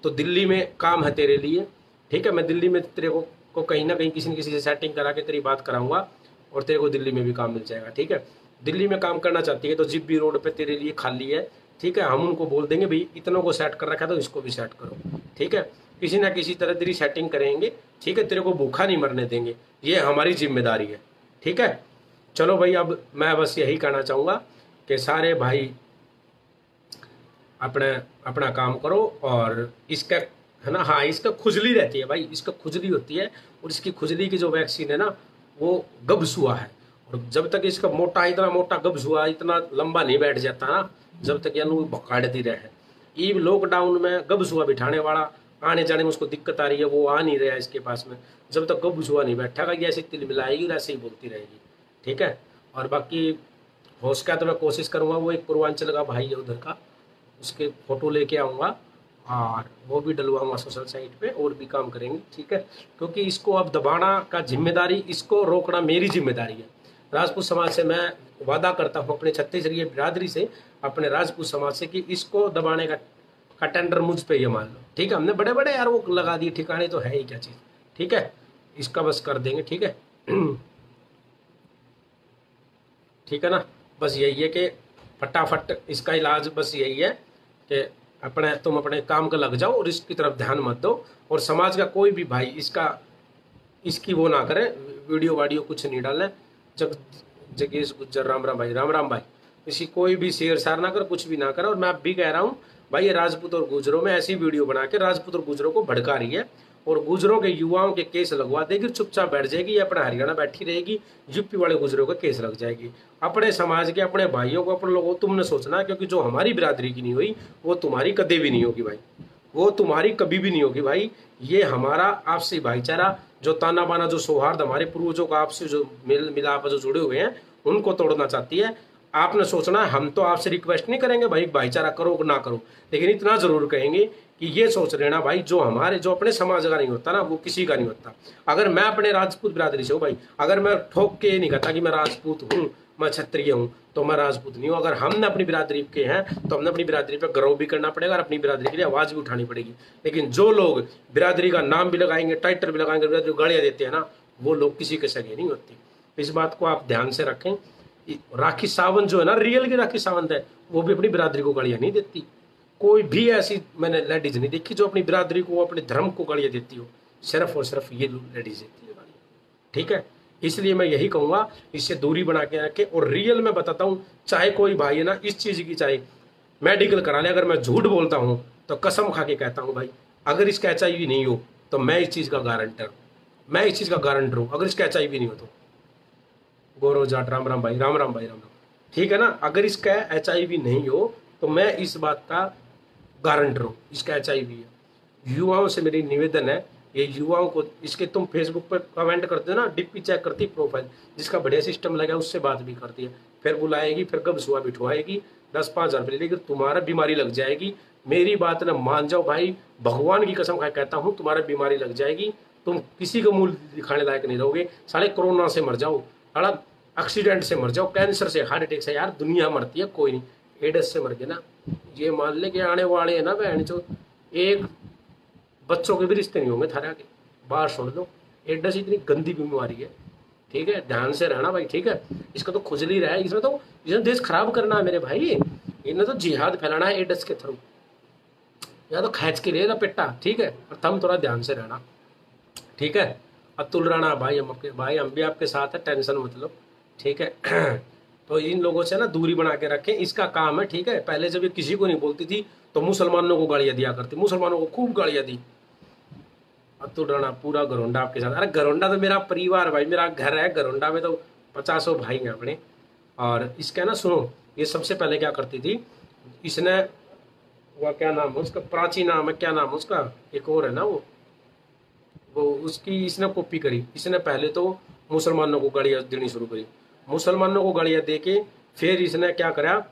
तो दिल्ली में काम है तेरे लिए। ठीक है, मैं दिल्ली में तेरे को कहीं ना कहीं किसी न किसी से सेटिंग करा के तेरी बात कराऊंगा, और तेरे को दिल्ली में भी काम मिल जाएगा। ठीक है, दिल्ली में काम करना चाहती है तो जिप भी रोड पे तेरे लिए खाली है। ठीक है, हम उनको बोल देंगे भाई इतनों को सेट कर रखा है तो इसको भी सेट करो। ठीक है, किसी ना किसी तरह तेरी सेटिंग करेंगे। ठीक है, तेरे को भूखा नहीं मरने देंगे, ये हमारी जिम्मेदारी है। ठीक है, चलो भाई, अब मैं बस यही कहना चाहूँगा कि सारे भाई अपना काम करो। और इसका है ना, हाँ, इसका खुजली रहती है भाई, इसका खुजली होती है, और इसकी खुजली की जो वैक्सीन है ना, वो गब्स हुआ है। और जब तक इसका मोटा, इतना मोटा गब्स हुआ, इतना लंबा नहीं बैठ जाता ना, जब तक यानी भकाड़ती रहे। ये लॉकडाउन में गब्स हुआ बिठाने वाला, आने जाने में उसको दिक्कत आ रही है, वो आ नहीं रहा है इसके पास में। जब तक गब्स हुआ नहीं बैठा, ये ऐसे तिल मिलाएगी और ऐसे ही बोलती रहेगी। ठीक है, और बाकी हो सका तो मैं कोशिश करूँगा, वो एक पूर्वांचल का भाई है उधर का, उसके फोटो लेके आऊँगा, और वो भी डलवाऊंगा सोशल साइट पे, और भी काम करेंगे। ठीक है, क्योंकि इसको अब दबाना का जिम्मेदारी, इसको रोकना मेरी जिम्मेदारी है। राजपूत समाज से मैं वादा करता हूँ, अपने छत्तीसगढ़ी बिरादरी से, अपने राजपूत समाज से, कि इसको दबाने का टेंडर मुझ पे ये मान लो। ठीक है, हमने बड़े बड़े यार वो लगा दिए ठिकाने, तो है ही क्या चीज़। ठीक है, इसका बस कर देंगे। ठीक है ठीक है ना, बस यही है कि फटाफट इसका इलाज बस यही है कि तुम अपने काम का लग जाओ, और इसकी तरफ ध्यान मत दो। और समाज का कोई भी भाई इसकी वो ना करे, वीडियो वाडियो कुछ नहीं डाले। जगेश गुज्जर, राम राम भाई, राम राम भाई। इसी कोई भी शेयर सार ना कर, कुछ भी ना करे। और मैं अब भी कह रहा हूँ भाई, ये राजपूत और गुजरों में ऐसी वीडियो बना के राजपूत और गुजरों को भड़का रही है, और गुजरों के युवाओं के केस लगवा देगी, चुपचाप बैठ जाएगी, या अपना हरियाणा बैठी रहेगी, यूपी वाले गुजरों के केस लग जाएगी। अपने समाज के अपने भाइयों को अपने लोगों तुमने सोचना, क्योंकि जो हमारी बिरादरी की नहीं हुई वो तुम्हारी कभी भी नहीं होगी भाई, वो तुम्हारी कभी भी नहीं होगी भाई। ये हमारा आपसी भाईचारा, जो ताना बाना, जो सौहार्द हमारे पूर्वजों का आपसे जो मेल मिलाप जो जुड़े हुए हैं, उनको तोड़ना चाहती है। आपने सोचना, हम तो आपसे रिक्वेस्ट नहीं करेंगे भाई भाईचारा करो ना करो, लेकिन इतना जरूर कहेंगे कि ये सोच लेना भाई, जो हमारे जो अपने समाज का नहीं होता ना, वो किसी का नहीं होता। अगर मैं अपने राजपूत बिरादरी से हूँ भाई, अगर मैं ठोक के नहीं कहता कि मैं राजपूत हूँ, मैं क्षत्रिय हूँ, तो मैं राजपूत नहीं हूँ। अगर हमने अपनी बिरादरी के हैं तो हमने अपनी बिरादरी पर गर्व भी करना पड़ेगा और अपनी बिरादरी के लिए आवाज भी उठानी पड़ेगी। लेकिन जो लोग बिरादरी का नाम भी लगाएंगे, टाइटल भी लगाएंगे, बिरादरी गालियां देते हैं ना, वो लोग किसी के सगे नहीं होती। इस बात को आप ध्यान से रखें। राखी सावंत जो है ना, रियल की राखी सावंत है, वो भी अपनी बिरादरी को गालियां नहीं देती। कोई भी ऐसी मैंने लेडीज नहीं देखी जो अपनी बिरादरी को, अपने धर्म को गालियां देती हो। सिर्फ और सिर्फ ये लेडीज देती है गालियां, ठीक है। इसलिए मैं यही कहूंगा, इससे दूरी बना के रखें। और रियल में बताता हूं, चाहे कोई भाई है ना इस चीज की, चाहे मेडिकल करा ले, अगर मैं झूठ बोलता हूं तो कसम खा के कहता हूं भाई, अगर इसका HIV नहीं हो तो मैं इस चीज का गारंटर, मैं इस चीज का गारंटर हूं। अगर इसका HIV नहीं हो तो गौरव जाट, राम राम भाई, राम राम भाई, राम राम, ठीक है ना। अगर इसका HIV नहीं हो तो मैं इस बात का गारंटर हूँ, इसका HIV है। युवाओं से मेरी निवेदन है, ये युवाओं को, इसके तुम फेसबुक पर कमेंट करते हो ना, DP चेक करती प्रोफाइल, जिसका बढ़िया सिस्टम लगा उससे बात भी करती है, फिर बुलाएगी, फिर कब सुबह बिठवाएगी, 10-5 हज़ार रुपये लेगी, तुम्हारा बीमारी लग जाएगी। मेरी बात ना मान जाओ भाई, भगवान की कसम खा कहता हूँ, तुम्हारा बीमारी लग जाएगी, तुम किसी को मूल दिखाने लायक नहीं रहोगे। साले कोरोना से मर जाओ, अड़ा एक्सीडेंट से मर जाओ, कैंसर से, हार्ट अटैक से, यार दुनिया मरती है, कोई नहीं। एड्स से मर गए ना, ये मान ले कि आने वाले है ना बहन चो, एक बच्चों के भी रिश्ते नहीं होंगे थारे आगे, बाहर छोड़ दो। एड्स इतनी गंदी बीमारी है, ठीक है, ध्यान से रहना भाई, ठीक है। इसका तो खुजली रहा है, इसमें देश खराब करना है मेरे भाई, इन्हें तो जिहाद फैलाना है एड्स के थ्रू, या तो खैच के लिए लपेटा, ठीक है। और तुम थोड़ा ध्यान से रहना, ठीक है। अतुल राणा भाई, हम भी आपके साथ है, टेंशन मत लो, ठीक है। तो इन लोगों से ना दूरी बना के रखें, इसका काम है, ठीक है। पहले जब ये किसी को नहीं बोलती थी तो मुसलमानों को गालियां दिया करती, मुसलमानों को खूब गालियां दी। अतुल राणा पूरा घरोंडा आपके साथ। अरे घरोंडा तो मेरा परिवार भाई, मेरा घर है, घरोंडा में तो 50 भाई हैं अपने। और इसका ना सुनो, ये सबसे पहले क्या करती थी, इसने वो क्या नाम है उसका, प्राची नाम है, क्या नाम है उसका, एक और है ना वो उसकी इसने कॉपी करी। इसने पहले तो मुसलमानों को गालियां देनी शुरू करी, मुसलमानों को गालियां दे के फिर इसने क्या करा,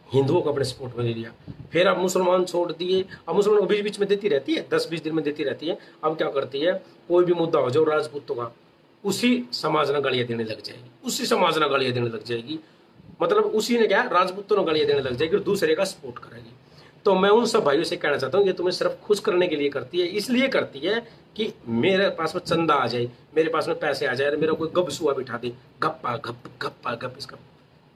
हिंदुओं को अपने सपोर्ट में ले लिया। फिर अब मुसलमान छोड़ दिए, अब मुसलमान को बीच बीच में देती रहती है, 10-20 दिन में देती रहती है। अब क्या करती है, कोई भी मुद्दा हो जाओ राजपूतों का, उसी समाज ने गालियां देने लग जाएगी, उसी समाज ने गालियां देने लग जाएगी। मतलब उसी ने क्या, राजपूतों ने गालियां देने लग जाएगी और दूसरे का सपोर्ट करेगी। तो मैं उन सब भाइयों से कहना चाहता हूँ, ये तुम्हें सिर्फ खुश करने के लिए करती है, इसलिए करती है कि मेरे पास में चंदा आ जाए, मेरे पास में पैसे आ जाए, मेरा कोई गप सुआ बिठा दे, गप्पा गप गप्पा गप, इसका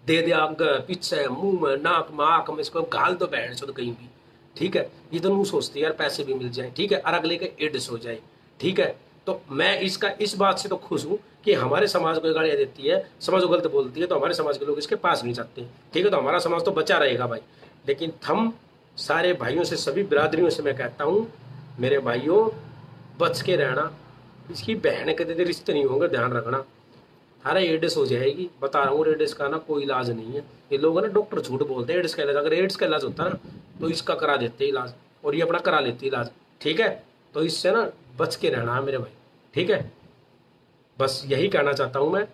दे दे आग पीछे, मुंह में, नाक में, आंख में, इसको गाल दो बहन चो कहीं भी, ठीक है। ये तो नहीं सोचती यार पैसे भी मिल जाए, ठीक है, और अगले के एड्स हो जाए, ठीक है। तो मैं इसका इस बात से तो खुश हूँ कि हमारे समाज को गालियां देती है, समाज को गलत बोलती है, तो हमारे समाज के लोग इसके पास नहीं जाते, ठीक है। तो हमारा समाज तो बचा रहेगा भाई। लेकिन हम सारे भाइयों से, सभी बिरादरियों से मैं कहता हूँ, मेरे भाइयों बच के रहना, इसकी बहन के दे रिश्ते नहीं होंगे, ध्यान रखना, अरे एड्स हो जाएगी, बता रहा हूँ। एड्स का ना कोई इलाज नहीं है, ये लोग ना डॉक्टर झूठ बोलते हैं एड्स का इलाज। अगर एड्स का इलाज होता ना तो इसका करा देते इलाज, और ये अपना करा लेती इलाज, ठीक है। तो इससे ना बच के रहना है मेरे भाई, ठीक है। बस यही कहना चाहता हूँ मैं,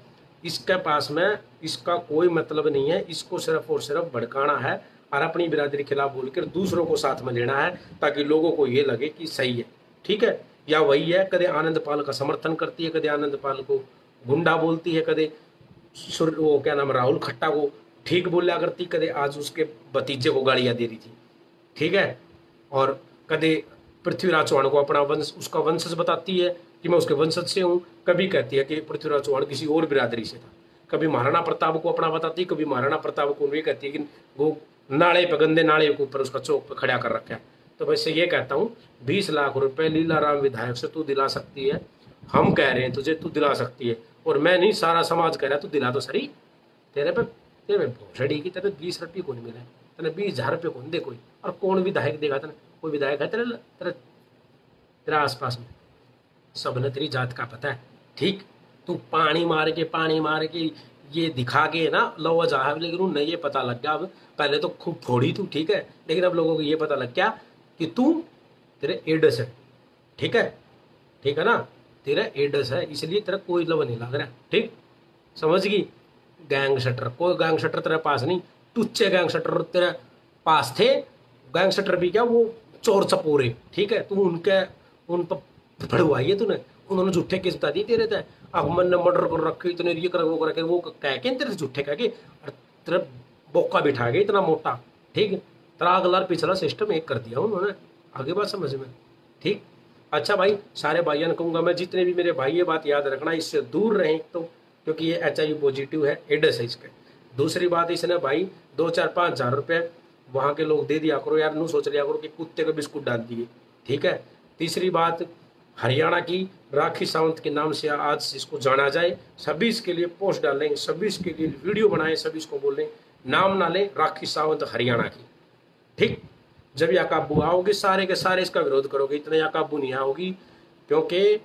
इसके पास में इसका कोई मतलब नहीं है, इसको सिर्फ और सिर्फ भड़काना है और अपनी बिरादरी के खिलाफ बोलकर दूसरों को साथ में लेना है, ताकि लोगों को ये लगे कि सही है, ठीक है। या वही है, कदे आनंद पाल का समर्थन करती है, कदे आनंद पाल को गुंडा बोलती है, कदे वो क्या नाम, राहुल खट्टा को ठीक बोला करती, कदे आज उसके भतीजे को गालियां दे रही थी, ठीक है। और कदे पृथ्वीराज चौहान को अपना वंश, उसका वंशज बताती है कि मैं उसके वंशज से हूँ, कभी कहती है कि पृथ्वीराज चौहान किसी और बिरादरी से था, कभी महाराणा प्रताप को अपना बताती है, कभी महाराणा प्रताप को ये कहती है कि वो नाले पे, गंदे नाले के ऊपर उसका चौक पे खड़ा कर रखा है। तो वैसे ये कहता हूँ, 20 लाख रुपए लीलाराम विधायक से तू दिला सकती है, हम कह रहे हैं तुझे, तू दिला सकती है, और मैं नहीं, सारा समाज कह रहा है, तू दिला तो सही। तेरे पे भोसड़ी की, तेरे 20 रुपये कौन मिले, तेरे 20,000 रुपये कौन दे कोई, और कौन विधायक देगा तेरे, कोई विधायक है तेरे तेरा आसपास में सबने तेरी जात का पता है, ठीक। तू पानी मार के ये दिखा के ना लो जा, लेकिन उन्हें ये पता लग गया अब, पहले तो खूब फोड़ी तू, ठीक है, लेकिन अब लोगों को ये पता लग गया कि तू, तेरे एड्स है, ठीक है, ठीक है ना, तेरा एड्स है, इसलिए तेरा कोई लव नहीं लग रहा, ठीक, समझ गई। गैंगस्टर, कोई गैंगस्टर तेरे पास नहीं, टुच्चे गैंगस्टर तेरे पास थे। गैंगस्टर भी क्या, वो चोर चपोरे, ठीक है, तू उनके उन पर भड़वाई है तूने, उन्होंने झूठे केस बता दिए तेरे थे, अगमन ने मर्डर कर रखे, इतने ये कर वो कर वो कह के तेरे से झूठे कह के, और तेरा बोका बिठा के इतना मोटा, ठीक, तेरा अगला पिछला सिस्टम एक कर दिया उन्होंने, आगे बात समझ में, ठीक। अच्छा भाई, सारे भाइयों ने कहूंगा मैं, जितने भी मेरे भाई, ये बात याद रखना, इससे दूर रहें, तो क्योंकि ये HIV पॉजिटिव है, एड्स है इसके। दूसरी बात, इसने भाई 2-4-5 हज़ार रुपये वहाँ के लोग दे दिया करो यार, नू सोच लिया करो कि कुत्ते को बिस्कुट डाल दिए, ठीक है। तीसरी बात, हरियाणा की राखी सावंत के नाम से आज इसको जाना जाए, सभी इसके लिए पोस्ट डालें, सभी इसके लिए वीडियो बनाएं, सभी इसको बोलें, नाम ना लें राखी सावंत हरियाणा की, ठीक। जब या काबू आओगे, सारे के सारे इसका विरोध करोगे, इतने या काबू नहीं आओगी, क्योंकि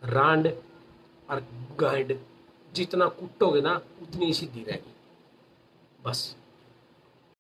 रांड और गांड जितना कुटोगे ना उतनी सीधी रहेगी, बस।